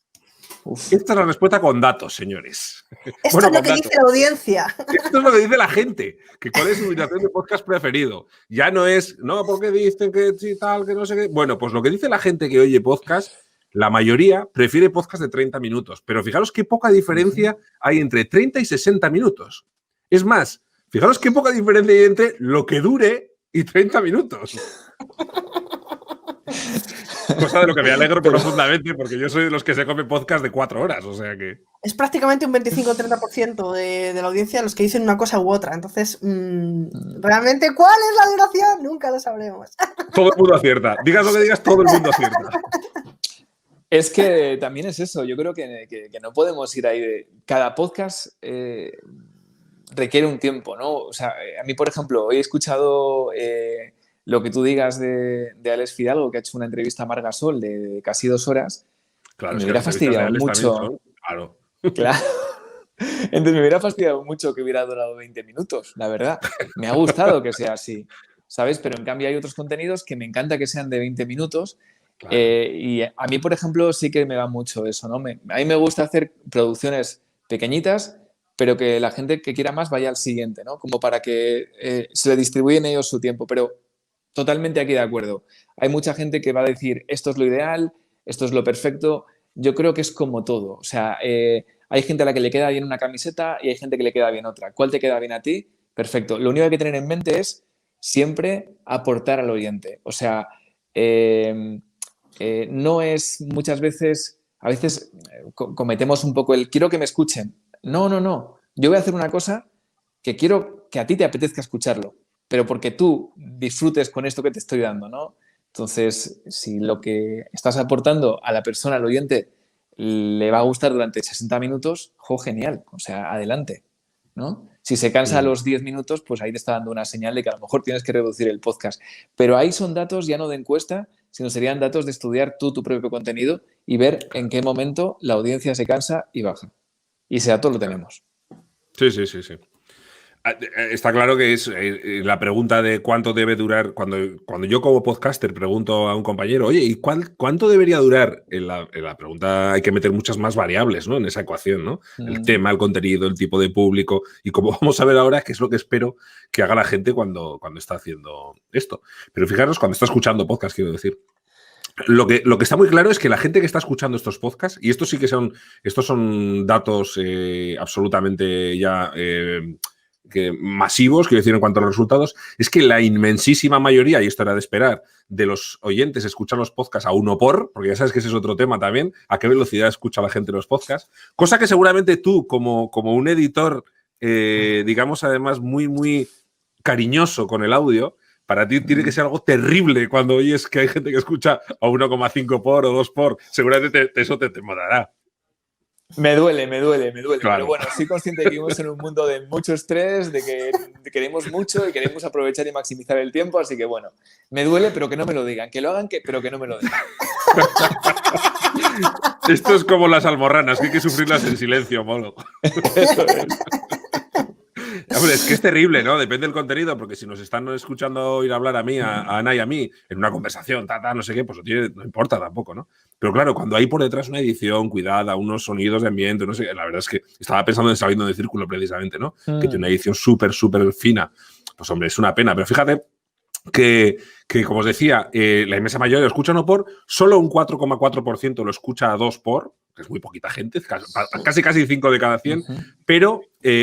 Esta es la respuesta con datos, señores. Esto es lo que dice la audiencia. Esto es lo que dice la gente, que cuál es su duración de podcast preferido. Ya no es, no, porque dicen que sí, tal, que no sé qué. Bueno, pues lo que dice la gente que oye podcast, la mayoría prefiere podcast de 30 minutos. Pero fijaros qué poca diferencia hay entre 30 y 60 minutos. Es más, fijaros qué poca diferencia hay entre lo que dure y 30 minutos. Cosa de lo que me alegro profundamente, porque yo soy de los que se come podcast de 4 horas, o sea que... Es prácticamente un 25-30% de la audiencia los que dicen una cosa u otra. Entonces, ¿realmente cuál es la duración? Nunca lo sabremos. Todo el mundo acierta. Digas lo que digas, todo el mundo acierta. Es que también es eso. Yo creo que no podemos ir ahí. Cada podcast requiere un tiempo, ¿no? O sea, a mí, por ejemplo, hoy he escuchado... lo que tú digas de Alex Fidalgo, que ha hecho una entrevista a Margasol de casi 2 horas, claro, me hubiera fastidiado mucho. Claro. Entonces me hubiera fastidiado mucho que hubiera durado 20 minutos, la verdad. Me ha gustado que sea así, ¿sabes? Pero en cambio hay otros contenidos que me encanta que sean de 20 minutos. Claro. Y a mí, por ejemplo, sí que me va mucho eso, ¿no? A mí me gusta hacer producciones pequeñitas, pero que la gente que quiera más vaya al siguiente, ¿no? Como para que se le distribuyen ellos su tiempo. Pero totalmente aquí de acuerdo. Hay mucha gente que va a decir esto es lo ideal, esto es lo perfecto. Yo creo que es como todo. O sea, hay gente a la que le queda bien una camiseta y hay gente que le queda bien otra. ¿Cuál te queda bien a ti? Perfecto. Lo único que hay que tener en mente es siempre aportar al oyente. O sea, no es muchas veces, a veces cometemos un poco el quiero que me escuchen. No. Yo voy a hacer una cosa que quiero que a ti te apetezca escucharlo, pero porque tú disfrutes con esto que te estoy dando, ¿no? Entonces, si lo que estás aportando a la persona, al oyente, le va a gustar durante 60 minutos, genial, o sea, adelante, ¿no? Si se cansa a los 10 minutos, pues ahí te está dando una señal de que a lo mejor tienes que reducir el podcast. Pero ahí son datos ya no de encuesta, sino serían datos de estudiar tú tu propio contenido y ver en qué momento la audiencia se cansa y baja. Y ese dato lo tenemos. Sí. Está claro que es la pregunta de cuánto debe durar. Cuando yo como podcaster pregunto a un compañero, oye, ¿y cuánto debería durar? En la pregunta hay que meter muchas más variables, ¿no? En esa ecuación, ¿no? El tema, el contenido, el tipo de público. Y como vamos a ver ahora, que es lo que espero que haga la gente cuando está haciendo esto. Pero fijaros, cuando está escuchando podcast, quiero decir. Lo que está muy claro es que la gente que está escuchando estos podcasts, y estos sí que son datos absolutamente ya... masivos, quiero decir, en cuanto a los resultados, es que la inmensísima mayoría, y esto era de esperar, de los oyentes escuchan los podcasts a 1 por, porque ya sabes que ese es otro tema también, a qué velocidad escucha la gente los podcasts, cosa que seguramente tú, como un editor, digamos, además, muy, muy cariñoso con el audio, para ti tiene que ser algo terrible cuando oyes que hay gente que escucha a 1,5 por o 2 por, seguramente eso te molará. Me duele. Claro. Pero bueno, soy consciente de que vivimos en un mundo de mucho estrés, de que queremos mucho y queremos aprovechar y maximizar el tiempo, así que bueno, me duele, pero que no me lo digan. Que lo hagan, pero que no me lo digan. Esto es como las almorranas, que hay que sufrirlas en silencio, Molo. Eso es. Hombre, es que es terrible, ¿no? Depende del contenido, porque si nos están escuchando oír hablar a mí, a Ana y a mí, en una conversación, no sé qué, pues no importa tampoco, ¿no? Pero claro, cuando hay por detrás una edición, cuidada, unos sonidos de ambiente, no sé, la verdad es que estaba pensando en Saliendo de Círculo precisamente, ¿no? Que tiene una edición súper fina. Pues hombre, es una pena, pero fíjate que como os decía, la inmensa mayoría lo escucha 1 por, solo un 4,4% lo escucha a 2 por, que es muy poquita gente, casi 5 de cada 100, pero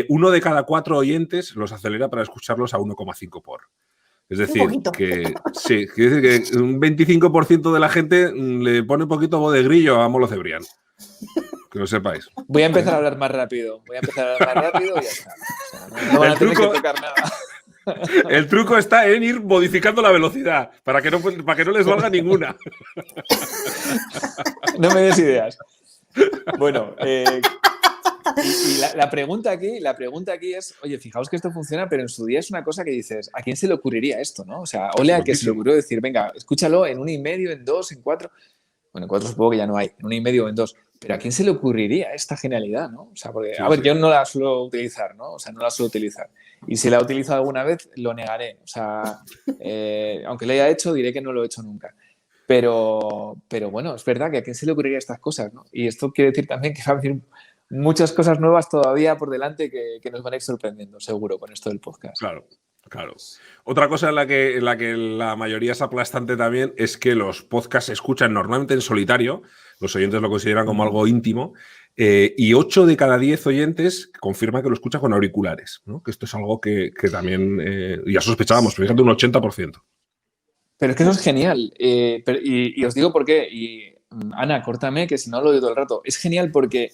1 de cada 4 oyentes los acelera para escucharlos a 1,5 por. Es decir, que sí, quiere decir que un 25% de la gente le pone un poquito voz de grillo a Molo Cebrián. Que lo sepáis. Voy a empezar a hablar más rápido. y ya está. O sea, no van a tener que tocar nada. El truco está en ir modificando la velocidad para que no les valga ninguna. No me des ideas. Bueno, y la pregunta aquí es, oye, fijaos que esto funciona, pero en su día es una cosa que dices, ¿a quién se le ocurriría esto, no? O sea, ole al que se le ocurrió decir, venga, escúchalo en 1,5, en 2, en 4. Bueno, en 4 supongo que ya no hay, en 1,5 o en 2. Pero ¿a quién se le ocurriría esta genialidad, no? O sea, porque, a ver, yo no la suelo utilizar, ¿no? O sea, no la suelo utilizar. Y si la he utilizado alguna vez, lo negaré. O sea, aunque lo haya hecho, diré que no lo he hecho nunca. Pero bueno, es verdad que a quién se le ocurriría estas cosas, ¿no? Y esto quiere decir también que va a venir muchas cosas nuevas todavía por delante que nos van a ir sorprendiendo, seguro, con esto del podcast. Claro. Otra cosa en la que la mayoría es aplastante también es que los podcasts se escuchan normalmente en solitario. Los oyentes lo consideran como algo íntimo. Y 8 de cada 10 oyentes confirman que lo escuchan con auriculares, ¿no? Que esto es algo que también ya sospechábamos, pero fíjate, un 80%. Pero es que eso es genial. Y os digo por qué. Y Ana, córtame, que si no lo digo todo el rato. Es genial porque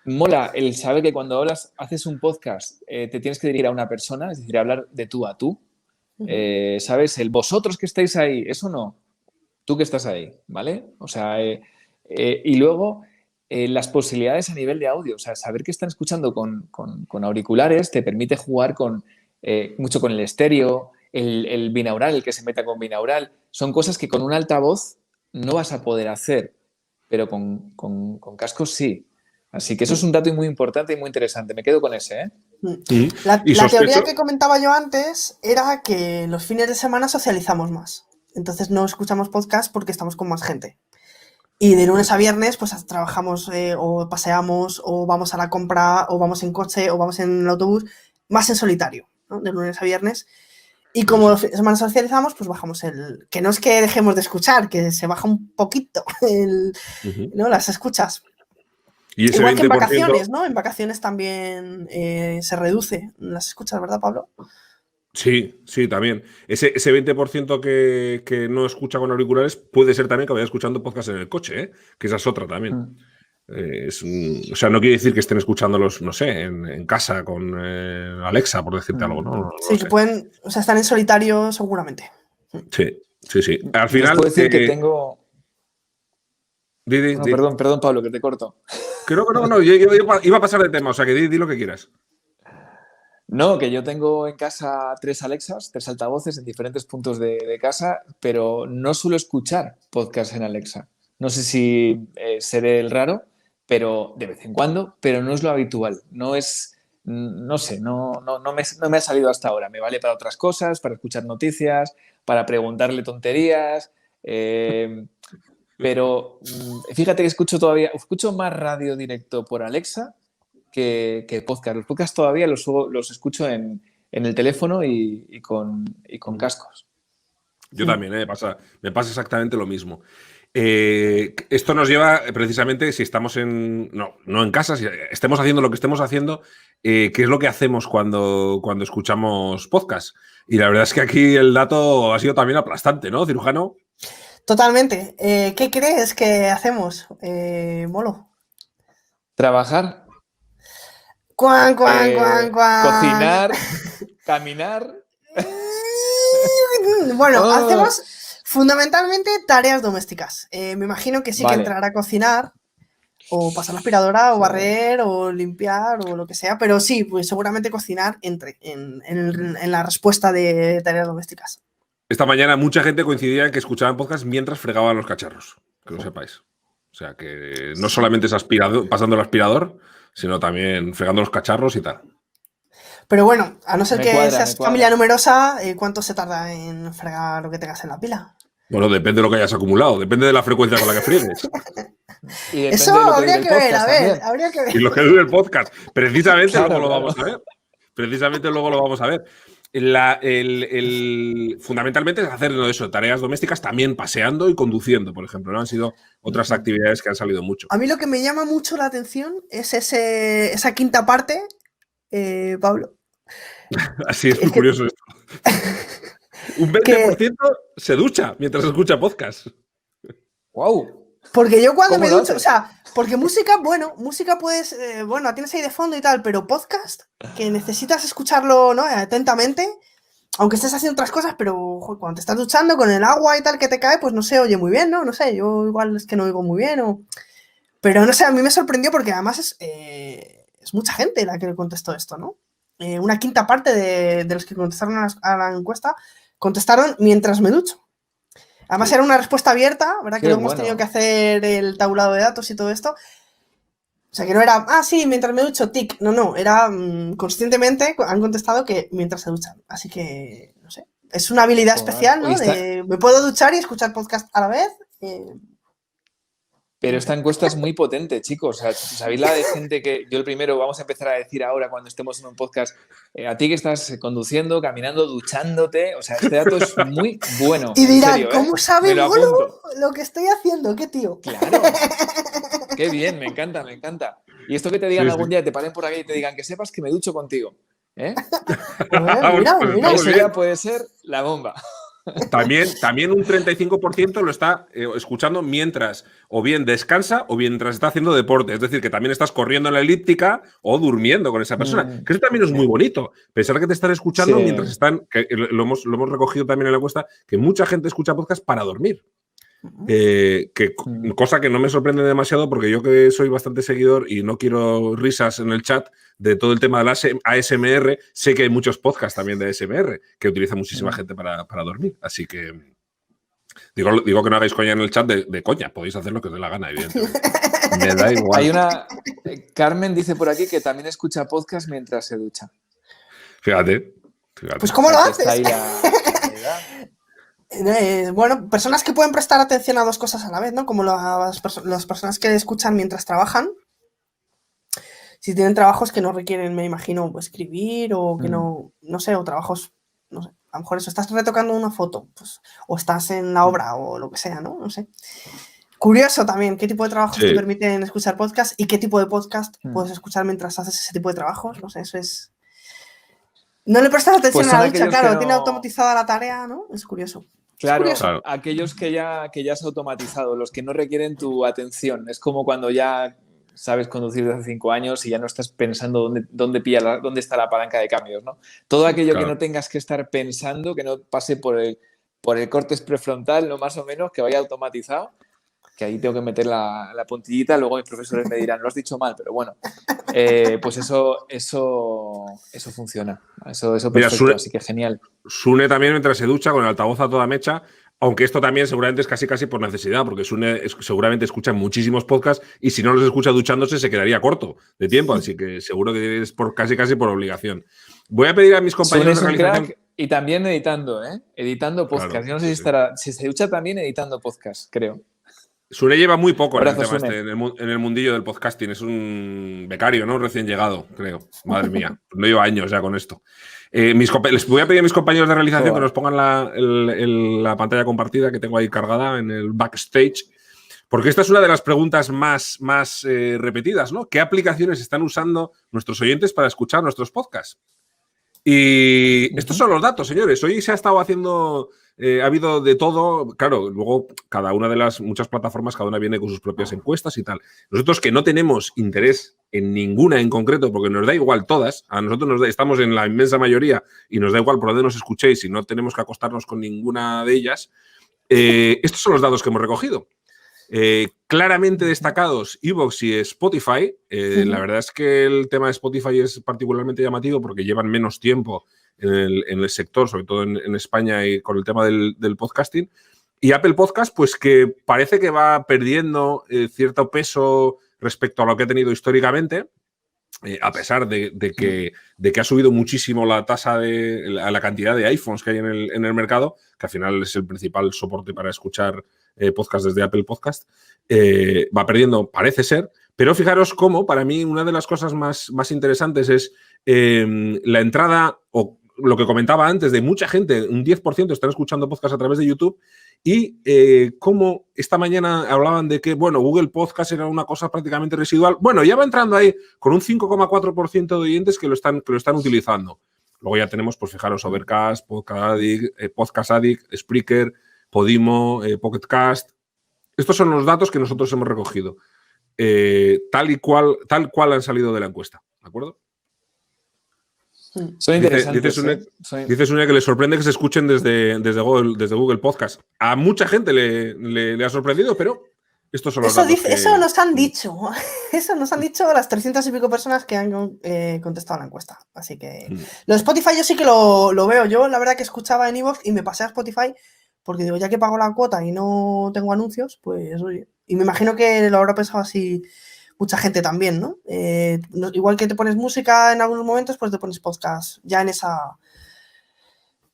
mola el saber que cuando haces un podcast te tienes que dirigir a una persona, es decir, hablar de tú a tú. ¿Sabes? El vosotros que estáis ahí, eso no. Tú que estás ahí, ¿vale? O sea, y luego las posibilidades a nivel de audio. O sea, saber que están escuchando con auriculares te permite jugar mucho con el estéreo, el binaural, el que se meta con binaural. Son cosas que con un altavoz no vas a poder hacer, pero con cascos sí. Así que eso es un dato muy importante y muy interesante. Me quedo con ese, ¿eh? La teoría que comentaba yo antes era que los fines de semana socializamos más. Entonces no escuchamos podcast porque estamos con más gente. Y de lunes a viernes pues trabajamos o paseamos o vamos a la compra o vamos en coche o vamos en el autobús, más en solitario, ¿no? De lunes a viernes. Y como los fines de semana socializamos, pues bajamos que no es que dejemos de escuchar, que se baja un poquito ¿no? Las escuchas. Y ese igual 20%, que en vacaciones, ¿no? En vacaciones también se reduce las escuchas, ¿verdad, Pablo? Sí, también. Ese 20% que no escucha con auriculares puede ser también que vaya escuchando podcast en el coche, ¿eh? Que esa es otra también. O sea, no quiere decir que estén escuchándolos, no sé, en casa con Alexa, por decirte algo, ¿no? Sí, que pueden, o sea, están en solitario seguramente. Sí. Al final... puedo decir que tengo... Di. Perdón, Pablo, que te corto. Creo que no, yo iba a pasar de tema, o sea, que di lo que quieras. No, que yo tengo en casa 3 Alexas, 3 altavoces en diferentes puntos de casa, pero no suelo escuchar podcast en Alexa. No sé si seré el raro, pero de vez en cuando, pero no es lo habitual. No sé, no me ha salido hasta ahora. Me vale para otras cosas, para escuchar noticias, para preguntarle tonterías. Pero fíjate que escucho más radio directo por Alexa que podcast. Los podcasts todavía los escucho en el teléfono y con cascos. Yo también, me pasa exactamente lo mismo. Esto nos lleva precisamente, si estamos no en casa, si estemos haciendo lo que estemos haciendo, ¿qué es lo que hacemos cuando escuchamos podcast? Y la verdad es que aquí el dato ha sido también aplastante, ¿no, cirujano? Totalmente. ¿Qué crees que hacemos, Molo? Trabajar. Cuan. Cocinar, caminar. Bueno, hacemos fundamentalmente tareas domésticas. Me imagino que sí que entrará a cocinar, o pasar la aspiradora, o barrer, o limpiar, o lo que sea, pero sí, pues seguramente cocinar entre en la respuesta de tareas domésticas. Esta mañana mucha gente coincidía en que escuchaban podcast mientras fregaban los cacharros, que lo sepáis. O sea, que no solamente es pasando el aspirador, sino también fregando los cacharros y tal. Pero bueno, a no ser que seas familia numerosa, ¿cuánto se tarda en fregar lo que tengas en la pila? Bueno, depende de lo que hayas acumulado, depende de la frecuencia con la que friegues. Eso habría que ver, habría que ver. Y lo que dure el podcast. Precisamente luego lo vamos a ver. fundamentalmente es hacer eso, tareas domésticas, también paseando y conduciendo, por ejemplo, ¿no? Han sido otras actividades que han salido mucho. A mí lo que me llama mucho la atención es esa quinta parte, Pablo. Así es muy curioso esto. Un 20% se ducha mientras escucha podcast. ¡Wow! Porque yo cuando me ducho, o sea, porque música puedes, la tienes ahí de fondo y tal, pero podcast, que necesitas escucharlo, ¿no? Atentamente, aunque estés haciendo otras cosas, pero cuando te estás duchando con el agua y tal que te cae, pues no se oye muy bien, ¿no? No sé, yo igual es que no oigo muy bien, pero no sé, a mí me sorprendió porque además es mucha gente la que le contestó esto, ¿no? Una quinta parte de los que contestaron a la encuesta contestaron mientras me ducho. Además era una respuesta abierta, ¿verdad? Que luego hemos tenido que hacer el tablado de datos y todo esto. O sea, que no era, sí, mientras me ducho, tic. No, era conscientemente han contestado que mientras se duchan. Así que, no sé, es una habilidad especial, ¿no? Me puedo duchar y escuchar podcast a la vez. Pero esta encuesta es muy potente, chicos. O sea, ¿sabéis la de gente que yo el primero vamos a empezar a decir ahora cuando estemos en un podcast? A ti que estás conduciendo, caminando, duchándote. O sea, este dato es muy bueno. Y dirán, serio, ¿cómo sabe Bolo lo que estoy haciendo? ¿Qué tío? Claro. Qué bien, me encanta, me encanta. Y esto que te digan algún día, te paren por aquí y te digan que sepas que me ducho contigo. Mira. Eso ya puede ser la bomba. También un 35% lo está escuchando mientras o bien descansa o mientras está haciendo deporte. Es decir, que también estás corriendo en la elíptica o durmiendo con esa persona. Que eso también es muy bonito. Pensar que te están escuchando mientras están… Que lo hemos recogido también en la encuesta, que mucha gente escucha podcast para dormir. Cosa que no me sorprende demasiado porque yo que soy bastante seguidor y no quiero risas en el chat de todo el tema del ASMR, sé que hay muchos podcasts también de ASMR que utiliza muchísima gente para dormir. Así que digo que no hagáis coña en el chat de coña, podéis hacer lo que os dé la gana, evidentemente. Me da igual. Hay una… Carmen dice por aquí que también escucha podcast mientras se ducha. Fíjate. Pues ¿cómo lo haces? Bueno, personas que pueden prestar atención a dos cosas a la vez, ¿no? Como las personas que escuchan mientras trabajan. Si tienen trabajos que no requieren, me imagino, escribir o que no sé, o trabajos, no sé, a lo mejor eso, estás retocando una foto, pues, o estás en la obra o lo que sea, ¿no? No sé. Curioso también qué tipo de trabajos te permiten escuchar podcast y qué tipo de podcast puedes escuchar mientras haces ese tipo de trabajos, no sé, eso es… No le prestas atención a la ducha, claro, tiene automatizada la tarea, ¿no? Es curioso. Claro, aquellos que ya has automatizado, los que no requieren tu atención. Es como cuando ya sabes conducir desde hace 5 años y ya no estás pensando dónde está la palanca de cambios, ¿no? Todo aquello que no tengas que estar pensando, que no pase por el córtex prefrontal, no más o menos, que vaya automatizado, que ahí tengo que meter la puntillita, luego mis profesores me dirán, lo has dicho mal, pero bueno, pues eso funciona, eso perfecto. Mira, así que genial. Sune también mientras se ducha con el altavoz a toda mecha, aunque esto también seguramente es casi por necesidad, porque Sune seguramente escucha muchísimos podcasts y si no los escucha duchándose se quedaría corto de tiempo, así que seguro que es casi por obligación. Voy a pedir a mis compañeros de realización… Y también editando, editando podcast. Claro, yo no sé si se ducha también editando podcast, creo. Sune lleva muy poco en el tema en el mundillo del podcasting. Es un becario, ¿no? Recién llegado, creo. Madre mía. No lleva años ya con esto. Les voy a pedir a mis compañeros de realización que nos pongan la pantalla compartida que tengo ahí cargada en el backstage. Porque esta es una de las preguntas más repetidas, ¿no? ¿Qué aplicaciones están usando nuestros oyentes para escuchar nuestros podcasts? Y estos son los datos, señores. Hoy se ha estado haciendo… ha habido de todo, claro, luego cada una de las muchas plataformas, cada una viene con sus propias encuestas y tal. Nosotros que no tenemos interés en ninguna en concreto, porque nos da igual todas, a nosotros estamos en la inmensa mayoría y nos da igual por dónde nos escuchéis y no tenemos que acostarnos con ninguna de ellas, estos son los datos que hemos recogido. Claramente destacados iVoox y Spotify. La verdad es que el tema de Spotify es particularmente llamativo porque llevan menos tiempo en el sector, sobre todo en España y con el tema del podcasting. Y Apple Podcast, pues que parece que va perdiendo cierto peso respecto a lo que ha tenido históricamente, a pesar de que ha subido muchísimo la tasa la cantidad de iPhones que hay en el mercado, que al final es el principal soporte para escuchar podcast desde Apple Podcast, va perdiendo, parece ser. Pero fijaros cómo, para mí, una de las cosas más interesantes es la entrada o lo que comentaba antes, de mucha gente, un 10% están escuchando podcast a través de YouTube, y como esta mañana hablaban de que, bueno, Google Podcast era una cosa prácticamente residual. Bueno, ya va entrando ahí con un 5,4% de oyentes que lo están utilizando. Luego ya tenemos, pues fijaros, Overcast, Podcast Addict, Spreaker, Podimo, Pocket Cast. Estos son los datos que nosotros hemos recogido. Tal cual han salido de la encuesta, ¿de acuerdo? Son interesantes. Dice Sonia que le sorprende que se escuchen desde Google Podcast. A mucha gente le ha sorprendido, pero estos son los datos eso nos han dicho. Eso nos han dicho las 300 y pico personas que han contestado la encuesta. Así que lo de Spotify yo sí que lo veo. Yo la verdad que escuchaba en iVoox y me pasé a Spotify porque digo, ya que pago la cuota y no tengo anuncios, pues oye. Y me imagino que lo habrá pensado así mucha gente también, ¿no? Igual que te pones música en algunos momentos, pues te pones podcast ya en esa...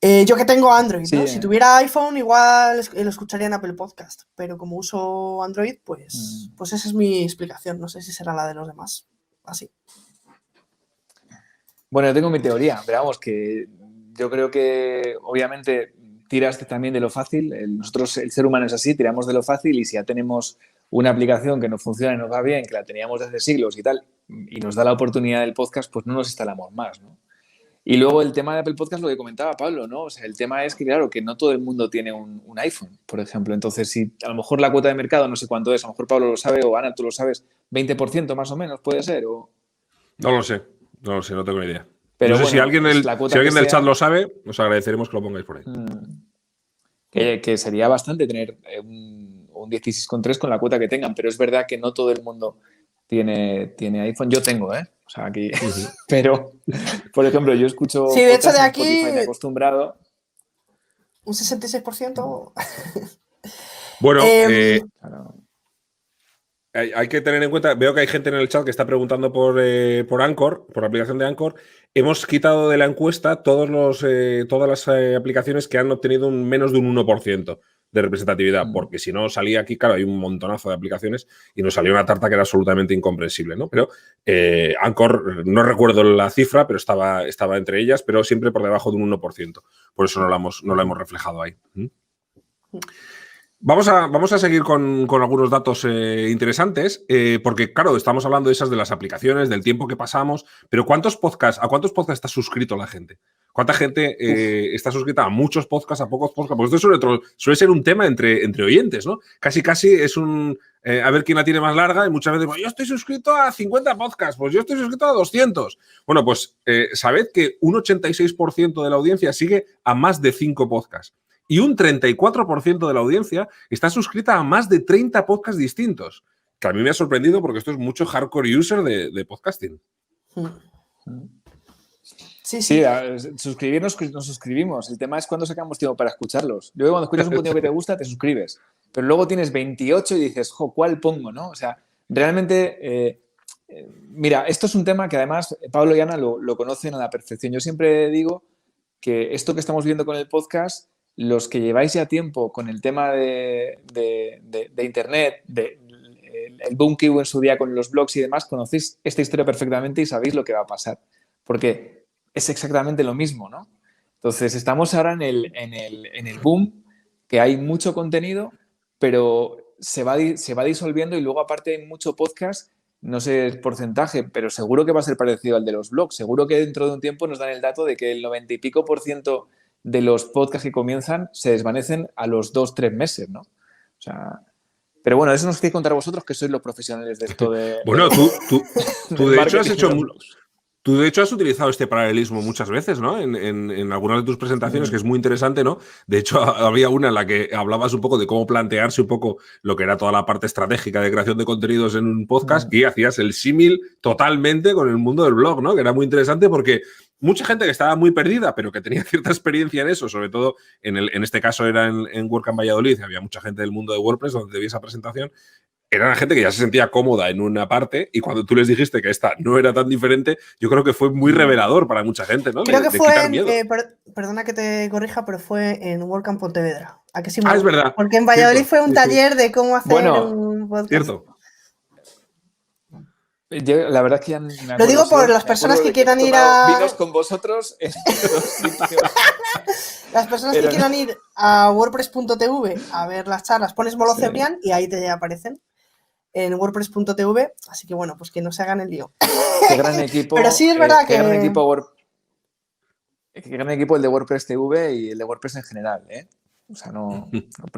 yo que tengo Android, ¿no? Si tuviera iPhone, igual lo escucharía en Apple Podcast, pero como uso Android, pues esa es mi explicación. No sé si será la de los demás. Así. Bueno, yo tengo mi teoría, pero vamos, que yo creo que obviamente tiras también de lo fácil. Nosotros, el ser humano es así, tiramos de lo fácil, y si ya tenemos una aplicación que nos funciona y nos va bien, que la teníamos desde siglos y tal, y nos da la oportunidad del podcast, pues no nos instalamos más, ¿no? Y luego el tema de Apple Podcast, lo que comentaba Pablo, ¿no? O sea, el tema es que, claro, que no todo el mundo tiene un iPhone, por ejemplo. Entonces, si a lo mejor la cuota de mercado, no sé cuánto es, a lo mejor Pablo lo sabe, o Ana, tú lo sabes, 20% más o menos, puede ser, o... No lo sé, no tengo ni idea. Pero no sé, bueno, si alguien del chat lo sabe, os agradeceremos que lo pongáis por ahí. Que sería bastante tener un 16,3 con la cuota que tengan, pero es verdad que no todo el mundo tiene iPhone. Yo tengo, ¿eh? O sea, aquí... Pero, por ejemplo, yo escucho... Sí, de hecho, de aquí... Spotify, me he acostumbrado. Un 66%. Bueno, Claro. hay que tener en cuenta, veo que hay gente en el chat que está preguntando por Anchor, por la aplicación de Anchor. Hemos quitado de la encuesta todas las aplicaciones que han obtenido menos de un 1% de representatividad, porque si no salía aquí, claro, hay un montonazo de aplicaciones y nos salió una tarta que era absolutamente incomprensible, ¿no? Pero Anchor, no recuerdo la cifra, pero estaba entre ellas, pero siempre por debajo de un 1%. Por eso no la hemos reflejado ahí. Vamos a seguir con algunos datos interesantes, porque, claro, estamos hablando de las aplicaciones, del tiempo que pasamos, pero ¿a cuántos podcasts está suscrito la gente? ¿Cuánta gente está suscrita a muchos podcasts, a pocos podcasts? Porque esto suele ser un tema entre oyentes, ¿no? Casi es un... a ver quién la tiene más larga, y muchas veces, yo estoy suscrito a 50 podcasts, pues yo estoy suscrito a 200. Bueno, pues sabed que un 86% de la audiencia sigue a más de 5 podcasts. Y un 34% de la audiencia está suscrita a más de 30 podcasts distintos. Que a mí me ha sorprendido porque esto es mucho hardcore user de podcasting. Sí, suscribirnos nos suscribimos. El tema es cuándo sacamos tiempo para escucharlos. Yo creo que cuando escuchas un contenido que te gusta, te suscribes. Pero luego tienes 28 y dices, ¿cuál pongo? ¿No? O sea, realmente... mira, esto es un tema que además Pablo y Ana lo conocen a la perfección. Yo siempre digo que esto que estamos viendo con el podcast... Los que lleváis ya tiempo con el tema de Internet, el boom que hubo en su día con los blogs y demás, conocéis esta historia perfectamente y sabéis lo que va a pasar. Porque es exactamente lo mismo, ¿no? Entonces, estamos ahora en el boom, que hay mucho contenido, pero se va disolviendo, y luego aparte hay mucho podcast, no sé el porcentaje, pero seguro que va a ser parecido al de los blogs. Seguro que dentro de un tiempo nos dan el dato de que el 90 y pico % de los podcasts que comienzan se desvanecen a los 2-3 meses, ¿no? O sea, pero bueno, eso nos tiene que contar vosotros, que sois los profesionales de esto de... Bueno, tú de hecho has hecho... Tú, de hecho, has utilizado este paralelismo muchas veces, ¿no? En algunas de tus presentaciones, que es muy interesante, ¿no? De hecho, había una en la que hablabas un poco de cómo plantearse un poco lo que era toda la parte estratégica de creación de contenidos en un podcast, y hacías el símil totalmente con el mundo del blog, ¿no? Que era muy interesante porque mucha gente que estaba muy perdida, pero que tenía cierta experiencia en eso, sobre todo en este caso era en WordCamp Valladolid, había mucha gente del mundo de WordPress donde vi esa presentación. Era la gente que ya se sentía cómoda en una parte, y cuando tú les dijiste que esta no era tan diferente, yo creo que fue muy revelador para mucha gente, ¿no? Creo que fue, perdona que te corrija, pero fue en WordCamp Pontevedra. ¿A qué sí? Es verdad. Porque en Valladolid fue un taller de cómo hacer un podcast. Cierto. La verdad es que ya me acuerdo. Lo digo por las personas que quieran ir a... Vinos con vosotros en los sitios. Las personas que quieran ir a wordpress.tv a ver las charlas, pones Molo Cebrián y ahí te aparecen en wordpress.tv, así que bueno, pues que no se hagan el lío. Qué gran equipo. Pero sí es verdad que... Qué gran equipo el de WordPress TV y el de WordPress en general, ¿eh? O sea, no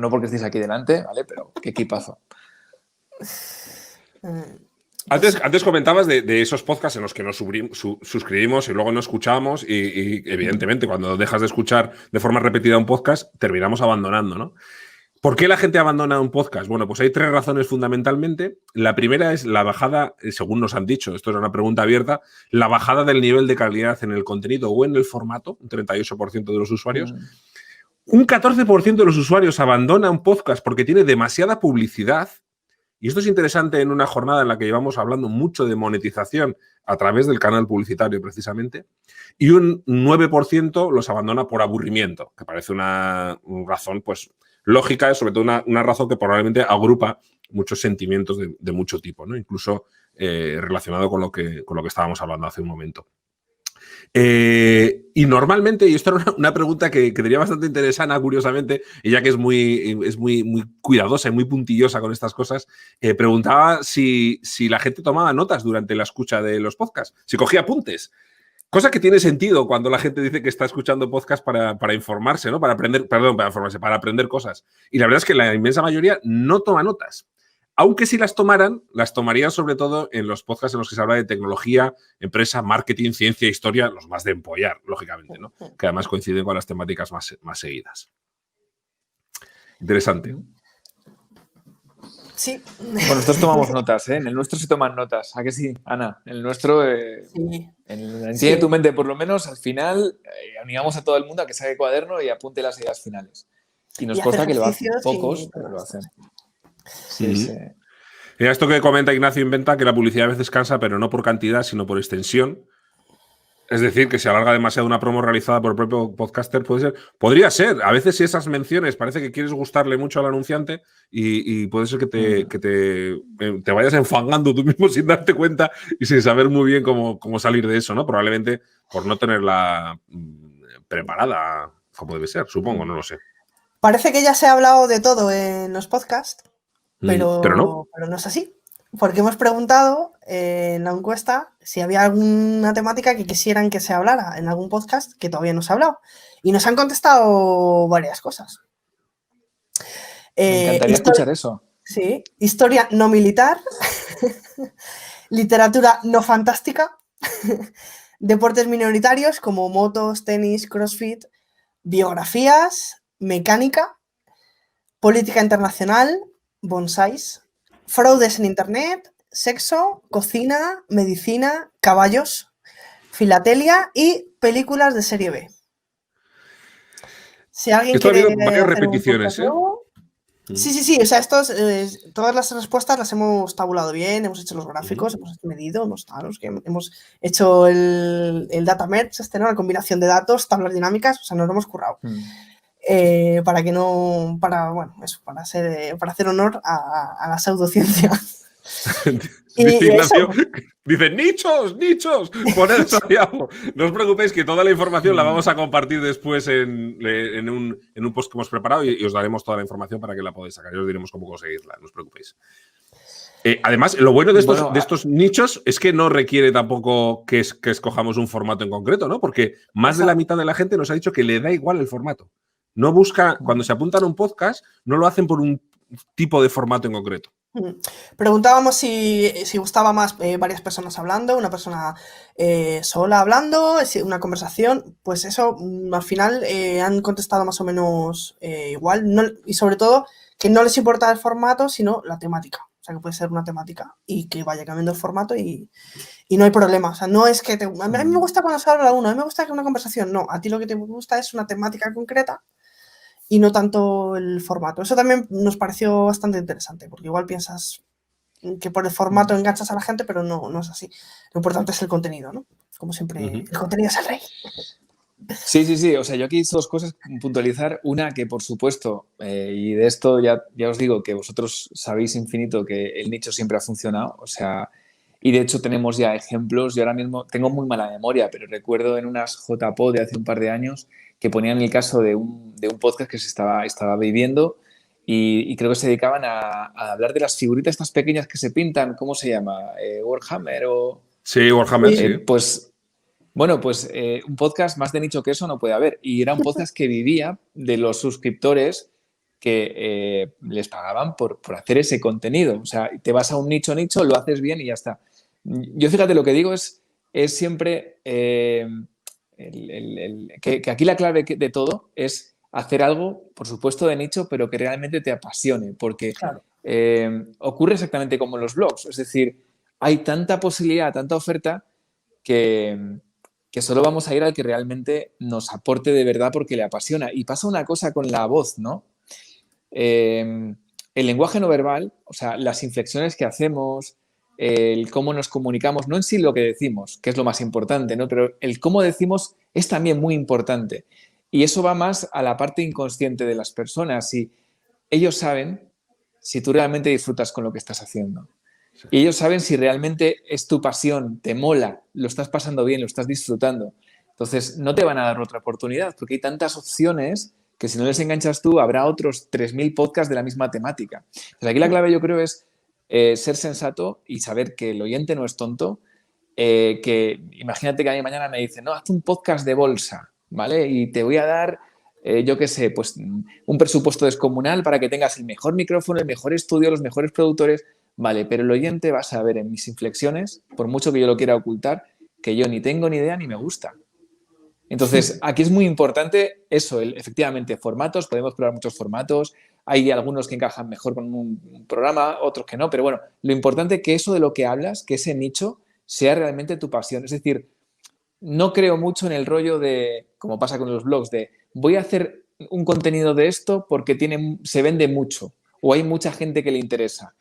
porque estéis aquí delante, ¿vale? Pero qué equipazo. Antes comentabas de esos podcasts en los que nos suscribimos y luego no escuchamos y evidentemente cuando dejas de escuchar de forma repetida un podcast terminamos abandonando, ¿no? ¿Por qué la gente abandona un podcast? Bueno, pues hay 3 razones fundamentalmente. La primera es la bajada, según nos han dicho, esto es una pregunta abierta, la bajada del nivel de calidad en el contenido o en el formato, un 38% de los usuarios. Un 14% de los usuarios abandona un podcast porque tiene demasiada publicidad. Y esto es interesante en una jornada en la que llevamos hablando mucho de monetización a través del canal publicitario precisamente. Y un 9% los abandona por aburrimiento, que parece una razón pues lógica, sobre todo una razón que probablemente agrupa muchos sentimientos de mucho tipo, ¿no? Incluso relacionado con lo que estábamos hablando hace un momento. Y normalmente, y esto era una pregunta que tenía bastante interesante, curiosamente, ella que es muy cuidadosa y muy puntillosa con estas cosas, preguntaba si la gente tomaba notas durante la escucha de los podcasts, si cogía apuntes. Cosa que tiene sentido cuando la gente dice que está escuchando podcast para informarse, ¿no? Para aprender cosas. Y la verdad es que la inmensa mayoría no toma notas. Aunque si las tomaran, las tomarían sobre todo en los podcasts en los que se habla de tecnología, empresa, marketing, ciencia, historia, los más de empollar, lógicamente, ¿no? Que además coinciden con las temáticas más seguidas. Interesante. Sí. Bueno, nosotros tomamos notas, ¿eh? En el nuestro se toman notas. ¿A que sí, Ana? En el nuestro, sí. Entiende tu mente, por lo menos, al final, animamos a todo el mundo a que saque cuaderno y apunte las ideas finales. Y nos consta que lo hacen pocos, pero lo hacen. Sí. Mira, esto que comenta Ignacio Inventa, que la publicidad a veces cansa, pero no por cantidad, sino por extensión. Es decir, que se alarga demasiado una promo realizada por el propio podcaster, podría ser. A veces si esas menciones parece que quieres gustarle mucho al anunciante y puede ser que te vayas enfangando tú mismo sin darte cuenta y sin saber muy bien cómo salir de eso, ¿no? Probablemente por no tenerla preparada como debe ser, supongo, no lo sé. Parece que ya se ha hablado de todo en los podcasts, pero no es así. Porque hemos preguntado en la encuesta si había alguna temática que quisieran que se hablara en algún podcast que todavía no se ha hablado. Y nos han contestado varias cosas. Me encantaría escuchar eso. Sí, historia no militar, literatura no fantástica, deportes minoritarios como motos, tenis, crossfit, biografías, mecánica, política internacional, bonsáis, fraudes en internet, sexo, cocina, medicina, caballos, filatelia y películas de serie B. Si alguien esto quiere ha habido varias repeticiones, ¿eh? nuevo, sí. O sea, todas las respuestas las hemos tabulado bien, hemos hecho los gráficos, hemos medido, hemos hecho el data merge, ¿no? La combinación de datos, tablas dinámicas, o sea, nos lo hemos currado. Para hacer honor a la pseudociencia. Dice, nichos, poned eso ahí abajo. No os preocupéis que toda la información la vamos a compartir después en un post que hemos preparado y os daremos toda la información para que la podáis sacar y os diremos cómo conseguirla, no os preocupéis. Además, lo bueno de estos nichos es que no requiere tampoco que escojamos un formato en concreto, ¿no? Porque más de la mitad de la gente nos ha dicho que le da igual el formato. No busca, cuando se apuntan a un podcast, no lo hacen por un tipo de formato en concreto. Preguntábamos si gustaba más varias personas hablando, una persona sola hablando, una conversación. Pues eso, al final han contestado más o menos igual. Y sobre todo, que no les importa el formato, sino la temática. O sea, que puede ser una temática y que vaya cambiando el formato y no hay problema. O sea, no es que a mí me gusta cuando se habla uno, a mí me gusta que una conversación. No, a ti lo que te gusta es una temática concreta y no tanto el formato. Eso también nos pareció bastante interesante, porque igual piensas que por el formato enganchas a la gente, pero no es así. Lo importante es el contenido, ¿no? Como siempre, el contenido es el rey. Sí. O sea, yo aquí hice dos cosas, puntualizar. Una, que por supuesto, y de esto ya os digo que vosotros sabéis infinito que el nicho siempre ha funcionado. O sea, Y de hecho tenemos ya ejemplos. Yo ahora mismo tengo muy mala memoria, pero recuerdo en unas JPod de hace un par de años que ponían el caso de un podcast que se estaba viviendo y creo que se dedicaban a hablar de las figuritas estas pequeñas que se pintan. ¿Cómo se llama? ¿Warhammer o...? Sí, Warhammer, sí. Pues, bueno, pues un podcast más de nicho que eso no puede haber. Y era un podcast que vivía de los suscriptores que les pagaban por hacer ese contenido. O sea, te vas a un nicho, lo haces bien y ya está. Yo, fíjate, lo que digo es siempre que aquí la clave de todo es hacer algo, por supuesto, de nicho, pero que realmente te apasione, porque Claro. ocurre exactamente como en los blogs. Es decir, hay tanta posibilidad, tanta oferta que solo vamos a ir al que realmente nos aporte de verdad porque le apasiona. Y pasa una cosa con la voz, ¿no? El lenguaje no verbal, o sea, las inflexiones que hacemos, el cómo nos comunicamos, no en sí lo que decimos, que es lo más importante, ¿no? Pero el cómo decimos es también muy importante. Y eso va más a la parte inconsciente de las personas. Y ellos saben si tú realmente disfrutas con lo que estás haciendo. Y ellos saben si realmente es tu pasión, te mola, lo estás pasando bien, lo estás disfrutando. Entonces, no te van a dar otra oportunidad porque hay tantas opciones que si no les enganchas tú, habrá otros 3.000 podcasts de la misma temática. Entonces, aquí la clave, yo creo, es ser sensato y saber que el oyente no es tonto. Que imagínate que a mí mañana me dicen, no, haz un podcast de bolsa, ¿vale? Y te voy a dar, yo qué sé, pues un presupuesto descomunal para que tengas el mejor micrófono, el mejor estudio, los mejores productores. Vale, pero el oyente va a saber en mis inflexiones, por mucho que yo lo quiera ocultar, que yo ni tengo ni idea ni me gusta. Entonces, aquí es muy importante eso, efectivamente, formatos, podemos probar muchos formatos, hay algunos que encajan mejor con un programa, otros que no, pero bueno, lo importante es que eso de lo que hablas, que ese nicho sea realmente tu pasión. Es decir, no creo mucho en el rollo de, como pasa con los blogs, de voy a hacer un contenido de esto porque se vende mucho o hay mucha gente que le interesa.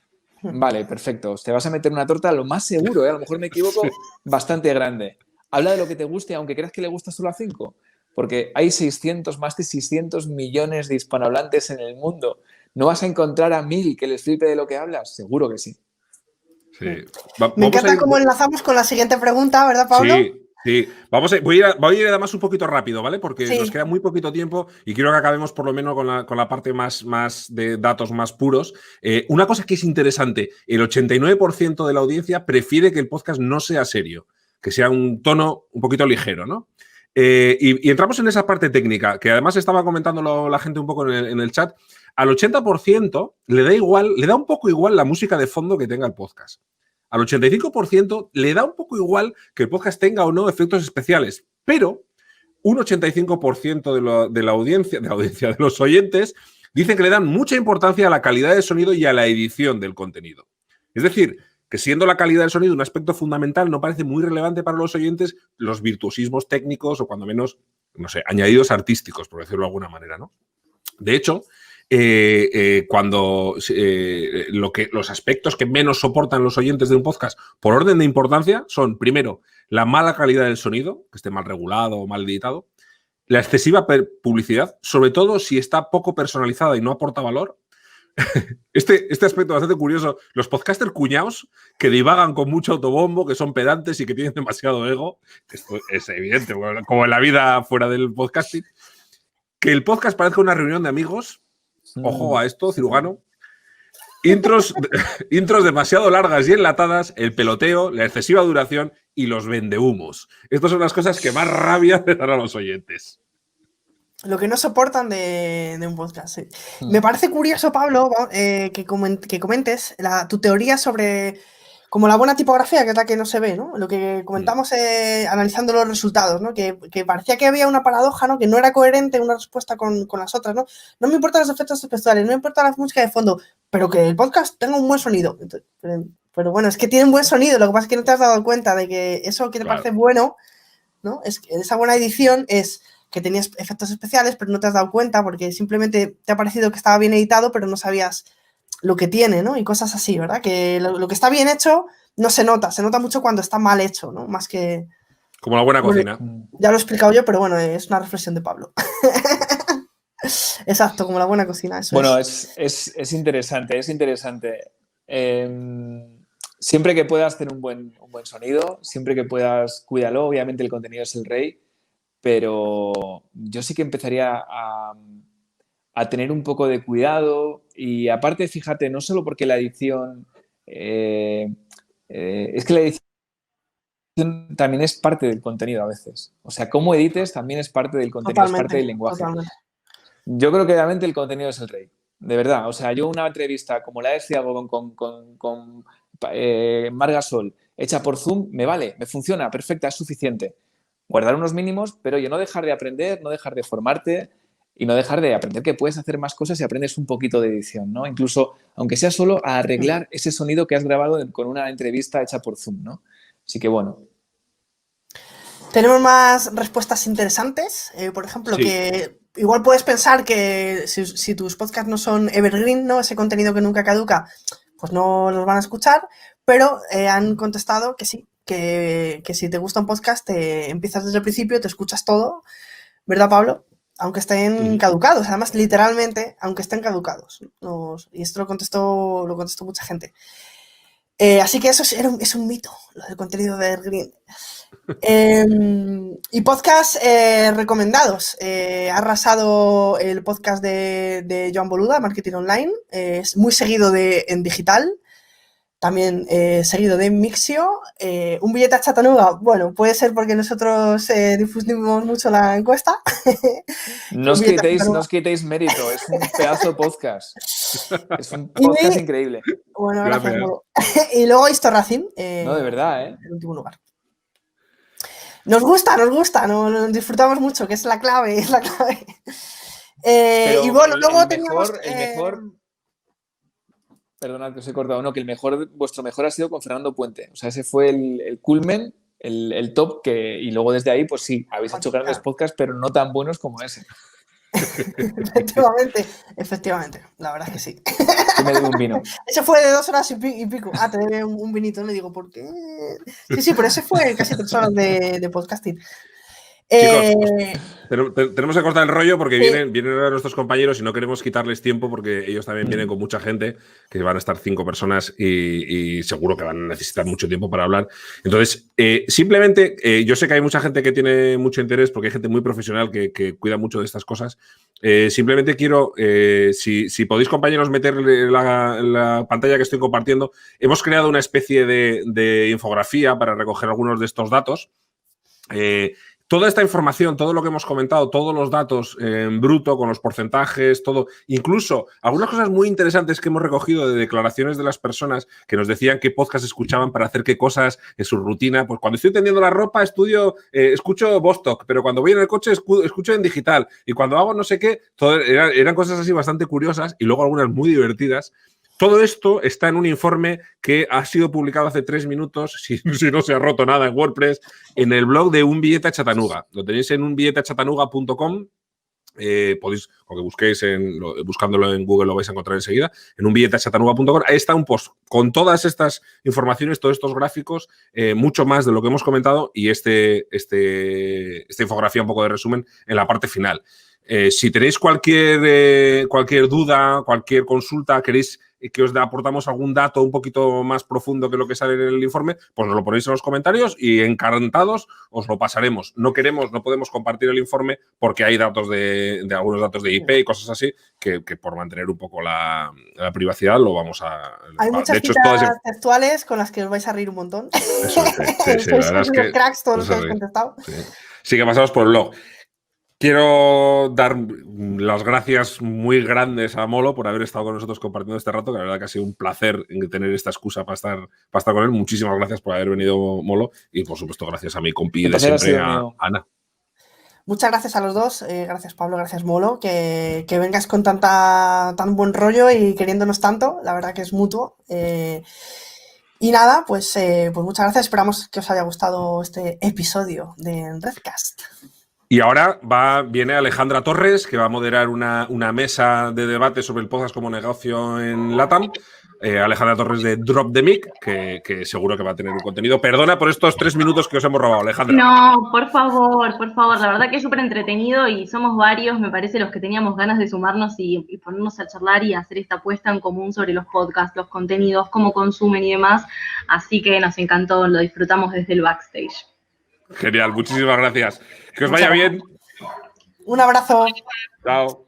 Vale, perfecto. Te vas a meter una torta, lo más seguro, a lo mejor me equivoco, bastante grande. Habla de lo que te guste, aunque creas que le gusta solo a 5. Porque hay más de 600 millones de hispanohablantes en el mundo. ¿No vas a encontrar a 1.000 que les flipe de lo que hablas? Seguro que sí. Sí. Me encanta cómo enlazamos con la siguiente pregunta, ¿verdad, Pablo? Sí. Voy a ir además un poquito rápido, ¿vale? Porque nos queda muy poquito tiempo y quiero que acabemos por lo menos con la parte más de datos más puros. Una cosa que es interesante, el 89% de la audiencia prefiere que el podcast no sea serio, que sea un tono un poquito ligero, ¿no? Y entramos en esa parte técnica, que además estaba comentando la gente un poco en el chat. Al 80% le da un poco igual la música de fondo que tenga el podcast. Al 85% le da un poco igual que el podcast tenga o no efectos especiales, pero un 85% de la audiencia, de los oyentes, dicen que le dan mucha importancia a la calidad del sonido y a la edición del contenido. Es decir, que siendo la calidad del sonido un aspecto fundamental, no parece muy relevante para los oyentes los virtuosismos técnicos o cuando menos, no sé, añadidos artísticos, por decirlo de alguna manera, ¿no? De hecho, los aspectos que menos soportan los oyentes de un podcast por orden de importancia son, primero, la mala calidad del sonido, que esté mal regulado o mal editado, la excesiva publicidad, sobre todo si está poco personalizada y no aporta valor. Este aspecto bastante curioso, los podcasters cuñados que divagan con mucho autobombo, que son pedantes y que tienen demasiado ego, esto es evidente, como en la vida fuera del podcasting, que el podcast parezca una reunión de amigos. Ojo a esto, cirujano. Intros demasiado largas y enlatadas, el peloteo, la excesiva duración y los vendehumos. Estas son las cosas que más rabia le dan a los oyentes. Lo que no soportan de un podcast. Sí. Me parece curioso, Pablo, que comentes tu teoría sobre como la buena tipografía, que es la que no se ve, ¿no? Lo que comentamos analizando los resultados, ¿no? Que parecía que había una paradoja, ¿no? Que no era coherente una respuesta con las otras, ¿no? No me importan los efectos especiales, no me importa la música de fondo, pero que el podcast tenga un buen sonido. Pero bueno, es que tiene un buen sonido, lo que pasa es que no te has dado cuenta de que eso que te parece bueno, ¿no? Es que esa buena edición es que tenías efectos especiales, pero no te has dado cuenta porque simplemente te ha parecido que estaba bien editado, pero no sabías lo que tiene, ¿no? Y cosas así, ¿verdad? Que lo que está bien hecho no se nota mucho cuando está mal hecho, ¿no? Más que... Como la buena cocina. Ya lo he explicado yo, pero bueno, es una reflexión de Pablo. Exacto, como la buena cocina, eso bueno, es interesante, es interesante. siempre que puedas tener un buen sonido, siempre que puedas, cuídalo. Obviamente el contenido es el rey, pero yo sí que empezaría a tener un poco de cuidado y aparte, fíjate, no solo porque la edición... es que la edición también es parte del contenido a veces. O sea, cómo edites también es parte del contenido, es parte del lenguaje. Totalmente. Yo creo que realmente el contenido es el rey. De verdad. O sea, yo una entrevista como la de Thiago con Marc Gasol hecha por Zoom, me vale, me funciona, perfecta, es suficiente. Guardar unos mínimos, pero yo no dejar de aprender, no dejar de formarte y no dejar de aprender que puedes hacer más cosas si aprendes un poquito de edición, ¿no? Incluso, aunque sea solo a arreglar ese sonido que has grabado con una entrevista hecha por Zoom, ¿no? Así que bueno. Tenemos más respuestas interesantes. Por ejemplo, que igual puedes pensar que si tus podcasts no son evergreen, ¿no? Ese contenido que nunca caduca, pues no los van a escuchar, pero han contestado que sí, que si te gusta un podcast, te empiezas desde el principio, te escuchas todo, ¿verdad, Pablo? Aunque estén caducados, además, literalmente, aunque estén caducados. Y esto lo contestó mucha gente. Así que eso es un mito, lo del contenido de evergreen. Y podcast recomendados. Ha arrasado el podcast de Joan Boluda, Marketing Online. Es muy seguido en digital. También seguido de Mixio. Un billete a Chattanooga. Bueno, puede ser porque nosotros difundimos mucho la encuesta. No os quitéis mérito. Es un pedazo de podcast. Es un podcast increíble. Bueno, gracias. Y luego Histo Racing. No, de verdad, en último lugar. Nos gusta, nos disfrutamos mucho, que es la clave, y bueno, luego teníamos... El mejor... Perdonad que os he cortado, no, que vuestro mejor ha sido con Fernando Puente. O sea, ese fue el culmen, el top, y luego desde ahí, pues sí, habéis hecho grandes podcasts, pero no tan buenos como ese. Efectivamente, la verdad es que sí. Y me debe un vino. Ese fue de 2 horas y pico. Te debe un vinito, le digo, ¿por qué? Sí, pero ese fue casi 3 horas de podcasting. Chicos, tenemos que cortar el rollo porque vienen ahora nuestros compañeros y no queremos quitarles tiempo porque ellos también vienen con mucha gente, que van a estar 5 personas y seguro que van a necesitar mucho tiempo para hablar. Entonces, simplemente, yo sé que hay mucha gente que tiene mucho interés porque hay gente muy profesional que cuida mucho de estas cosas. Simplemente quiero, si podéis, compañeros, meter la pantalla que estoy compartiendo, hemos creado una especie de infografía para recoger algunos de estos datos. Toda esta información, todo lo que hemos comentado, todos los datos en bruto, con los porcentajes, todo, incluso algunas cosas muy interesantes que hemos recogido de declaraciones de las personas que nos decían qué podcast escuchaban para hacer qué cosas en su rutina. Pues cuando estoy tendiendo la ropa, escucho Vostok, pero cuando voy en el coche escucho en digital. Y cuando hago no sé qué, eran cosas así bastante curiosas y luego algunas muy divertidas. Todo esto está en un informe que ha sido publicado hace 3 minutos, si no se ha roto nada en WordPress, en el blog de Un Billete a Chattanooga. Lo tenéis en unbilleteachattanooga.com. Podéis, o que busquéis buscándolo en Google, lo vais a encontrar enseguida. En unbilleteachattanooga.com. Ahí está un post con todas estas informaciones, todos estos gráficos, mucho más de lo que hemos comentado y esta infografía, un poco de resumen en la parte final. Si tenéis cualquier duda, cualquier consulta, queréis que os aportamos algún dato un poquito más profundo que lo que sale en el informe, pues nos lo ponéis en los comentarios y encantados os lo pasaremos. No podemos compartir el informe porque hay datos algunos datos de IP y cosas así que por mantener un poco la privacidad lo vamos a... Hay muchas citas textuales con las que os vais a reír un montón. Eso es, sí, la verdad es que... cracks todos los que habéis contestado. Sí, que pasamos por el blog. Quiero dar las gracias muy grandes a Molo por haber estado con nosotros compartiendo este rato, que la verdad que ha sido un placer tener esta excusa para estar con él. Muchísimas gracias por haber venido, Molo, y por supuesto gracias a mi compi de siempre, a Ana. Muchas gracias a los dos, gracias Pablo, gracias Molo, que vengas con tan buen rollo y queriéndonos tanto, la verdad que es mutuo. Y nada, pues muchas gracias, esperamos que os haya gustado este episodio de Redcast. Y ahora viene Alejandra Torres, que va a moderar una mesa de debate sobre el podcast como negocio en LATAM. Alejandra Torres de Drop the Mic, que seguro que va a tener un contenido. Perdona por estos 3 minutos que os hemos robado, Alejandra. No, por favor, la verdad que es súper entretenido y somos varios, me parece, los que teníamos ganas de sumarnos y ponernos a charlar y hacer esta apuesta en común sobre los podcasts, los contenidos, cómo consumen y demás, así que nos encantó, lo disfrutamos desde el backstage. Genial, muchísimas gracias. Que os vaya bien. Un abrazo. Chao.